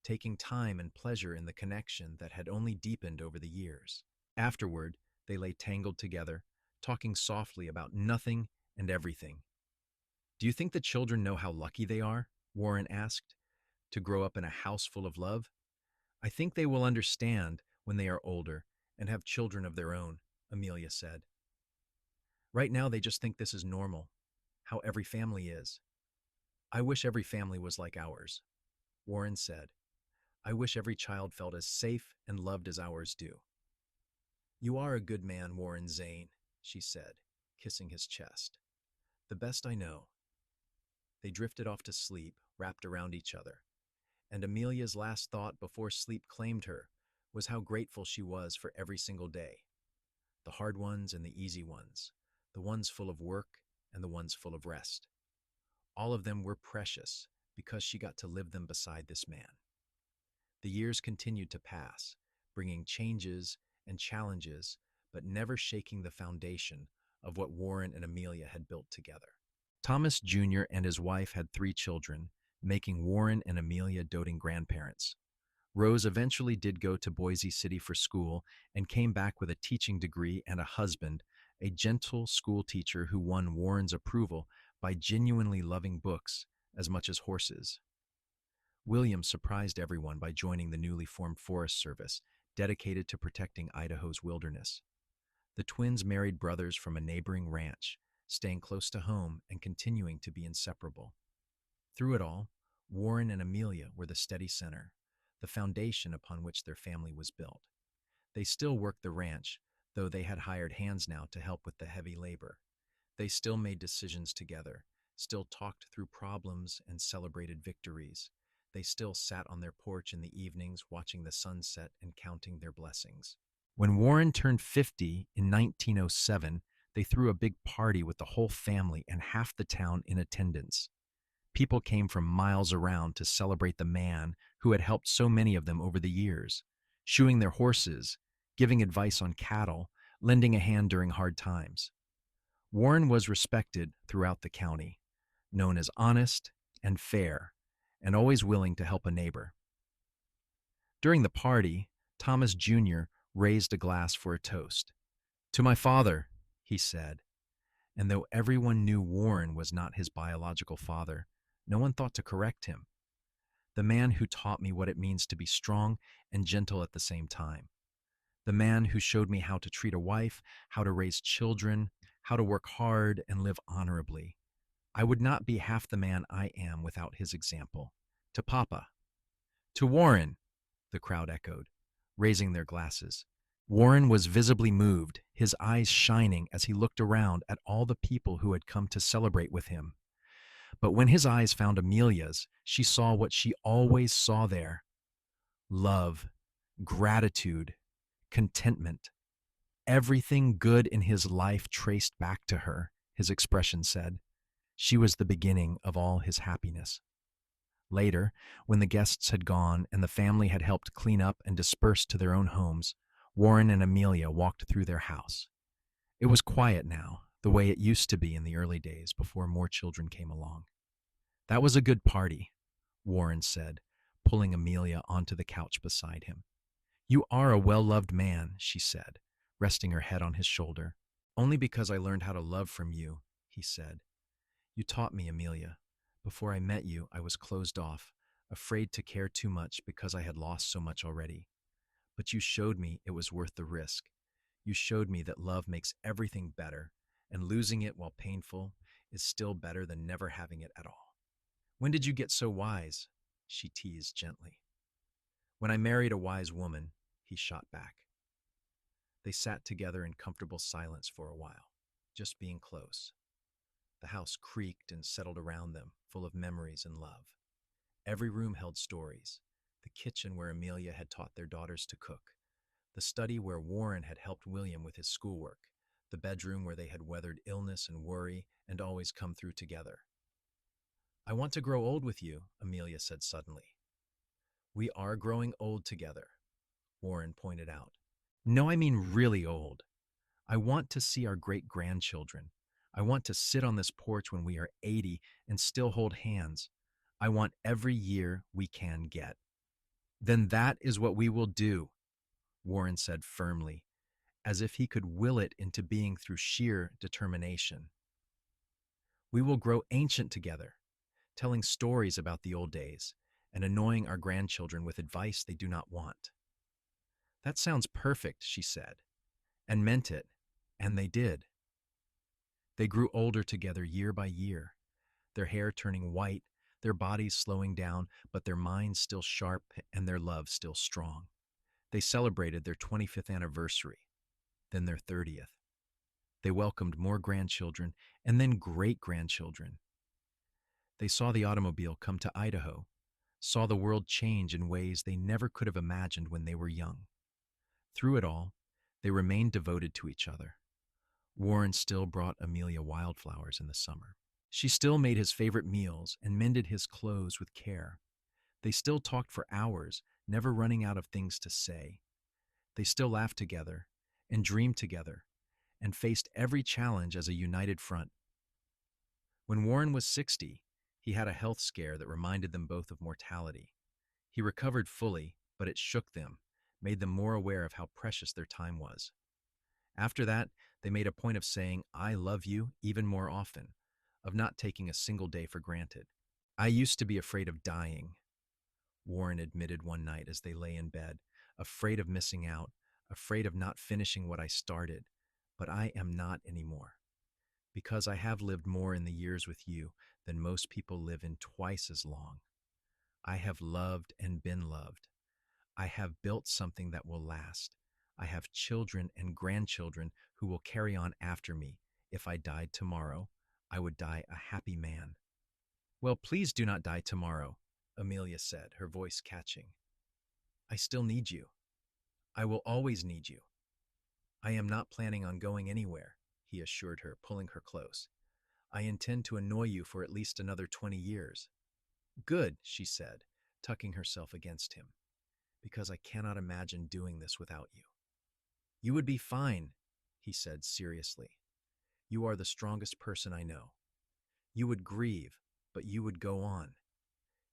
taking time and pleasure in the connection that had only deepened over the years. Afterward, they lay tangled together, talking softly about nothing and everything. "Do you think the children know how lucky they are?" Warren asked, "to grow up in a house full of love?" "I think they will understand when they are older and have children of their own," Amelia said. "Right now they just think this is normal, how every family is." "I wish every family was like ours," Warren said. "I wish every child felt as safe and loved as ours do." "You are a good man, Warren Zane," she said, kissing his chest. "The best I know." They drifted off to sleep, wrapped around each other, and Amelia's last thought before sleep claimed her was how grateful she was for every single day. The hard ones and the easy ones, the ones full of work and the ones full of rest. All of them were precious because she got to live them beside this man. The years continued to pass, bringing changes and challenges, but never shaking the foundation of what Warren and Amelia had built together. Thomas Jr. and his wife had 3 children, making Warren and Amelia doting grandparents. Rose eventually did go to Boise City for school and came back with a teaching degree and a husband, a gentle school teacher who won Warren's approval by genuinely loving books as much as horses. William surprised everyone by joining the newly formed Forest Service, dedicated to protecting Idaho's wilderness. The twins married brothers from a neighboring ranch, staying close to home and continuing to be inseparable. Through it all, Warren and Amelia were the steady center, the foundation upon which their family was built. They still worked the ranch, though they had hired hands now to help with the heavy labor. They still made decisions together, still talked through problems and celebrated victories. They still sat on their porch in the evenings watching the sunset and counting their blessings. When Warren turned 50 in 1907, they threw a big party with the whole family and half the town in attendance. People came from miles around to celebrate the man who had helped so many of them over the years, shoeing their horses, giving advice on cattle, lending a hand during hard times. Warren was respected throughout the county, known as honest and fair, and always willing to help a neighbor. During the party, Thomas Jr. raised a glass for a toast. "To my father," he said, and though everyone knew Warren was not his biological father, no one thought to correct him. The man who taught me what it means to be strong and gentle at the same time. The man who showed me how to treat a wife, how to raise children, how to work hard and live honorably. I would not be half the man I am without his example. To Papa. To Warren, the crowd echoed, raising their glasses. Warren was visibly moved, his eyes shining as he looked around at all the people who had come to celebrate with him. But when his eyes found Amelia's, she saw what she always saw there: love, gratitude, contentment. Everything good in his life traced back to her, his expression said. She was the beginning of all his happiness. Later, when the guests had gone and the family had helped clean up and disperse to their own homes, Warren and Amelia walked through their house. It was quiet now, the way it used to be in the early days before more children came along. "That was a good party," Warren said, pulling Amelia onto the couch beside him. "You are a well-loved man," she said, resting her head on his shoulder. "Only because I learned how to love from you," he said. "You taught me, Amelia. Before I met you, I was closed off, afraid to care too much because I had lost so much already. But you showed me it was worth the risk. You showed me that love makes everything better, and losing it while painful is still better than never having it at all." "When did you get so wise?" she teased gently. "When I married a wise woman," he shot back. They sat together in comfortable silence for a while, just being close. The house creaked and settled around them, full of memories and love. Every room held stories: the kitchen where Amelia had taught their daughters to cook, the study where Warren had helped William with his schoolwork, the bedroom where they had weathered illness and worry and always come through together. "I want to grow old with you," Amelia said suddenly. "We are growing old together," Warren pointed out. "No, I mean really old. I want to see our great-grandchildren. I want to sit on this porch when we are 80 and still hold hands. I want every year we can get." "Then that is what we will do," Warren said firmly, as if he could will it into being through sheer determination. "We will grow ancient together, telling stories about the old days and annoying our grandchildren with advice they do not want." "That sounds perfect," she said, and meant it, and they did. They grew older together year by year, their hair turning white, their bodies slowing down, but their minds still sharp and their love still strong. They celebrated their 25th anniversary, then their 30th. They welcomed more grandchildren and then great-grandchildren. They saw the automobile come to Idaho, saw the world change in ways they never could have imagined when they were young. Through it all, they remained devoted to each other. Warren still brought Amelia wildflowers in the summer. She still made his favorite meals and mended his clothes with care. They still talked for hours, never running out of things to say. They still laughed together and dreamed together and faced every challenge as a united front. When Warren was 60, he had a health scare that reminded them both of mortality. He recovered fully, but it shook them, made them more aware of how precious their time was. After that, they made a point of saying, "I love you," even more often, of not taking a single day for granted. "I used to be afraid of dying," Warren admitted one night as they lay in bed, afraid of missing out, afraid of not finishing what I started. But I am not anymore, because I have lived more in the years with you than most people live in twice as long. I have loved and been loved. I have built something that will last. I have children and grandchildren who will carry on after me. If I died tomorrow, I would die a happy man. Well, please do not die tomorrow, Amelia said, her voice catching. I still need you. I will always need you. I am not planning on going anywhere, he assured her, pulling her close. I intend to annoy you for at least another 20 years. Good, she said, tucking herself against him, because I cannot imagine doing this without you. You would be fine, he said seriously. You are the strongest person I know. You would grieve, but you would go on.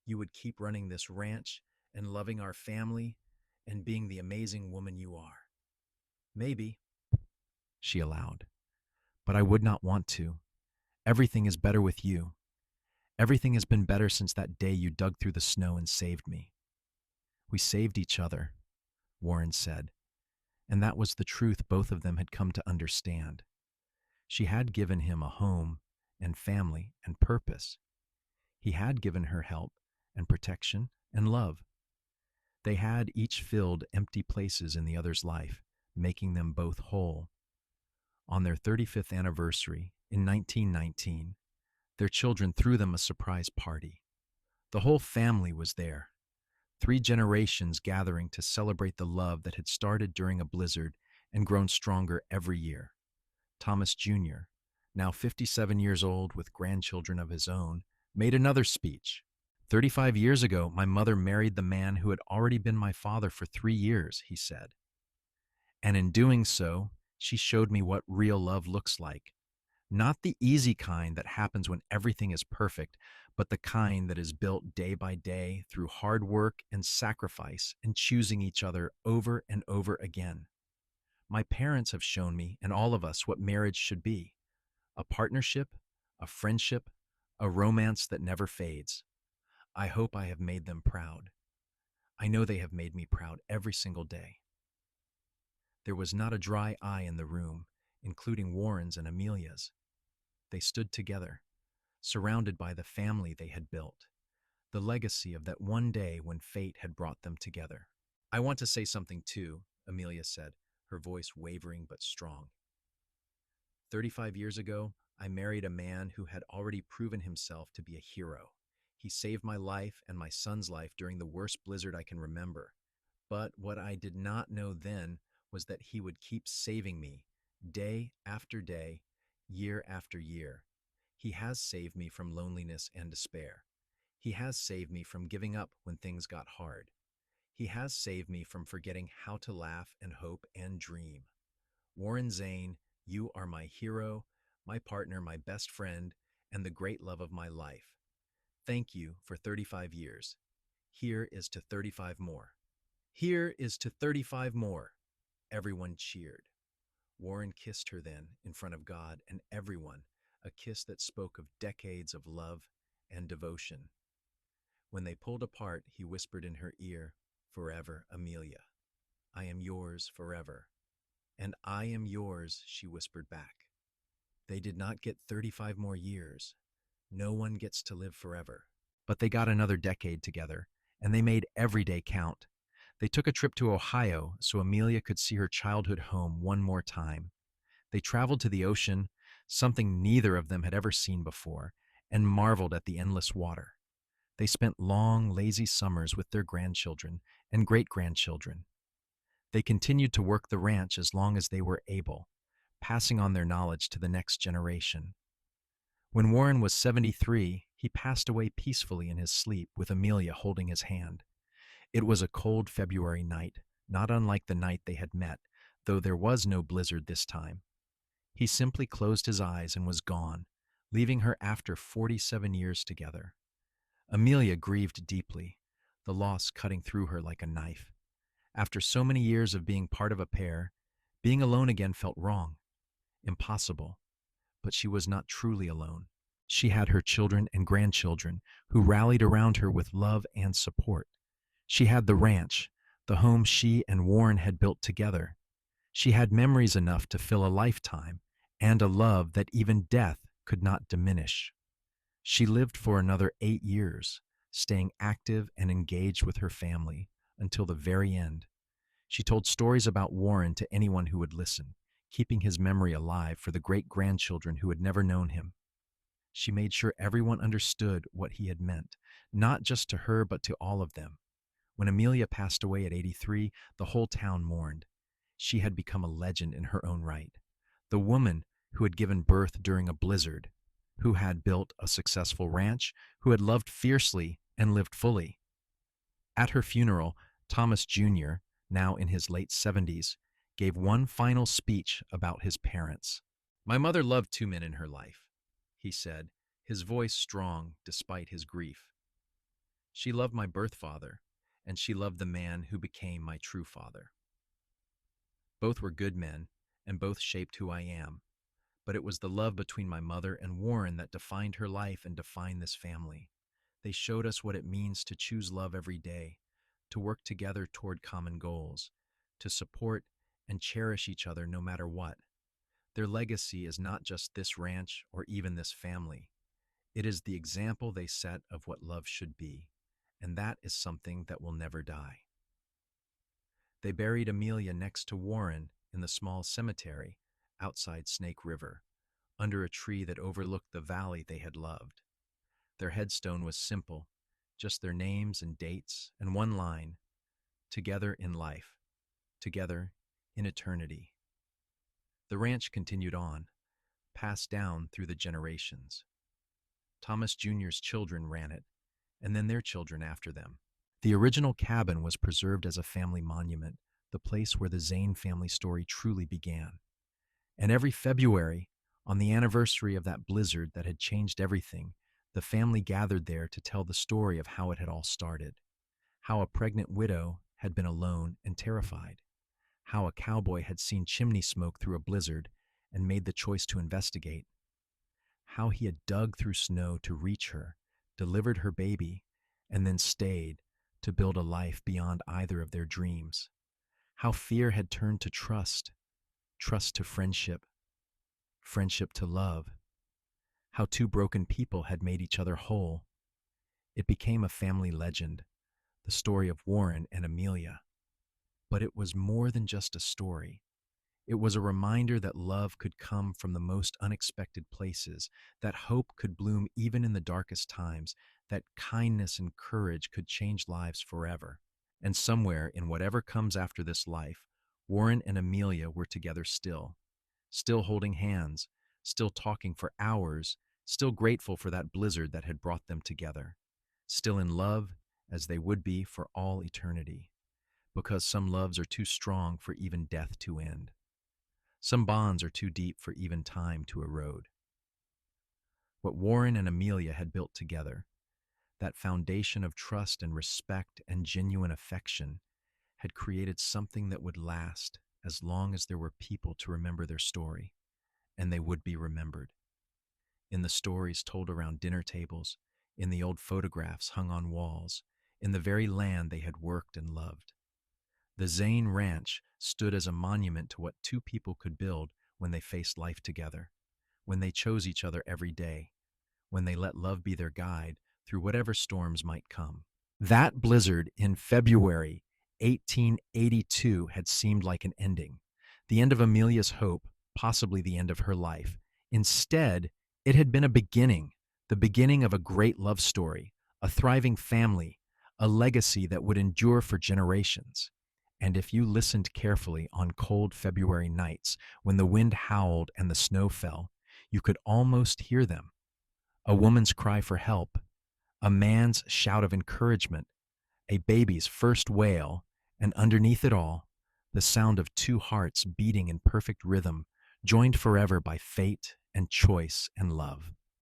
You would keep running this ranch and loving our family and being the amazing woman you are. Maybe, she allowed, but I would not want to. Everything is better with you. Everything has been better since that day you dug through the snow and saved me. We saved each other, Warren said, and that was the truth both of them had come to understand. She had given him a home and family and purpose. He had given her help and protection and love. They had each filled empty places in the other's life, making them both whole. On their 35th anniversary, in 1919, their children threw them a surprise party. The whole family was there, 3 generations gathering to celebrate the love that had started during a blizzard and grown stronger every year. Thomas Jr., now 57 years old with grandchildren of his own, made another speech. 35 years ago, my mother married the man who had already been my father for 3 years, he said. And in doing so, she showed me what real love looks like. Not the easy kind that happens when everything is perfect, but the kind that is built day by day through hard work and sacrifice and choosing each other over and over again. My parents have shown me, and all of us, what marriage should be. A partnership, a friendship, a romance that never fades. I hope I have made them proud. I know they have made me proud every single day. There was not a dry eye in the room, including Warren's and Amelia's. They stood together, surrounded by the family they had built, the legacy of that one day when fate had brought them together. I want to say something too, Amelia said, her voice wavering but strong. 35 years ago, I married a man who had already proven himself to be a hero. He saved my life and my son's life during the worst blizzard I can remember. But what I did not know then was that he would keep saving me, day after day, year after year. He has saved me from loneliness and despair. He has saved me from giving up when things got hard. He has saved me from forgetting how to laugh and hope and dream. Warren Zane, you are my hero, my partner, my best friend, and the great love of my life. Thank you for 35 years. Here is to 35 more. Here is to 35 more. Everyone cheered. Warren kissed her then, in front of God and everyone, a kiss that spoke of decades of love and devotion. When they pulled apart, he whispered in her ear, "Forever, Amelia. I am yours forever." "And I am yours," she whispered back. They did not get 35 more years. No one gets to live forever. But they got another decade together, and they made every day count. They took a trip to Ohio so Amelia could see her childhood home one more time. They traveled to the ocean, something neither of them had ever seen before, and marveled at the endless water. They spent long, lazy summers with their grandchildren and great-grandchildren. They continued to work the ranch as long as they were able, passing on their knowledge to the next generation. When Warren was 73, he passed away peacefully in his sleep with Amelia holding his hand. It was a cold February night, not unlike the night they had met, though there was no blizzard this time. He simply closed his eyes and was gone, leaving her after 47 years together. Amelia grieved deeply, the loss cutting through her like a knife. After so many years of being part of a pair, being alone again felt wrong, impossible. But she was not truly alone. She had her children and grandchildren who rallied around her with love and support. She had the ranch, the home she and Warren had built together. She had memories enough to fill a lifetime, and a love that even death could not diminish. She lived for another 8 years, staying active and engaged with her family until the very end. She told stories about Warren to anyone who would listen, keeping his memory alive for the great-grandchildren who had never known him. She made sure everyone understood what he had meant, not just to her but to all of them. When Amelia passed away at 83, the whole town mourned. She had become a legend in her own right. The woman who had given birth during a blizzard, who had built a successful ranch, who had loved fiercely and lived fully. At her funeral, Thomas Jr., now in his late 70s, gave one final speech about his parents. "My mother loved two men in her life," he said, his voice strong despite his grief. "She loved my birth father, and she loved the man who became my true father. Both were good men, and both shaped who I am, but it was the love between my mother and Warren that defined her life and defined this family. They showed us what it means to choose love every day, to work together toward common goals, to support and cherish each other no matter what. Their legacy is not just this ranch or even this family. It is the example they set of what love should be, and that is something that will never die." They buried Amelia next to Warren in the small cemetery outside Snake River, under a tree that overlooked the valley they had loved. Their headstone was simple, just their names and dates and one line: "Together in life, together in eternity." The ranch continued on, passed down through the generations. Thomas Jr.'s children ran it, and then their children after them. The original cabin was preserved as a family monument, the place where the Zane family story truly began. And every February, on the anniversary of that blizzard that had changed everything, the family gathered there to tell the story of how it had all started. How a pregnant widow had been alone and terrified. How a cowboy had seen chimney smoke through a blizzard and made the choice to investigate. How he had dug through snow to reach her, delivered her baby, and then stayed to build a life beyond either of their dreams. How fear had turned to trust, trust to friendship, friendship to love. How two broken people had made each other whole. It became a family legend, the story of Warren and Amelia. But it was more than just a story. It was a reminder that love could come from the most unexpected places, that hope could bloom even in the darkest times, that kindness and courage could change lives forever. And somewhere in whatever comes after this life, Warren and Amelia were together still holding hands, still talking for hours, still grateful for that blizzard that had brought them together, still in love as they would be for all eternity, because some loves are too strong for even death to end. Some bonds are too deep for even time to erode. What Warren and Amelia had built together, that foundation of trust and respect and genuine affection, had created something that would last as long as there were people to remember their story, and they would be remembered. In the stories told around dinner tables, in the old photographs hung on walls, in the very land they had worked and loved. The Zane Ranch stood as a monument to what two people could build when they faced life together, when they chose each other every day, when they let love be their guide through whatever storms might come. That blizzard in February 1882 had seemed like an ending, the end of Amelia's hope, possibly the end of her life. Instead, it had been a beginning, the beginning of a great love story, a thriving family, a legacy that would endure for generations. And if you listened carefully on cold February nights, when the wind howled and the snow fell, you could almost hear them. A woman's cry for help, a man's shout of encouragement, a baby's first wail, and underneath it all, the sound of two hearts beating in perfect rhythm, joined forever by fate and choice and love.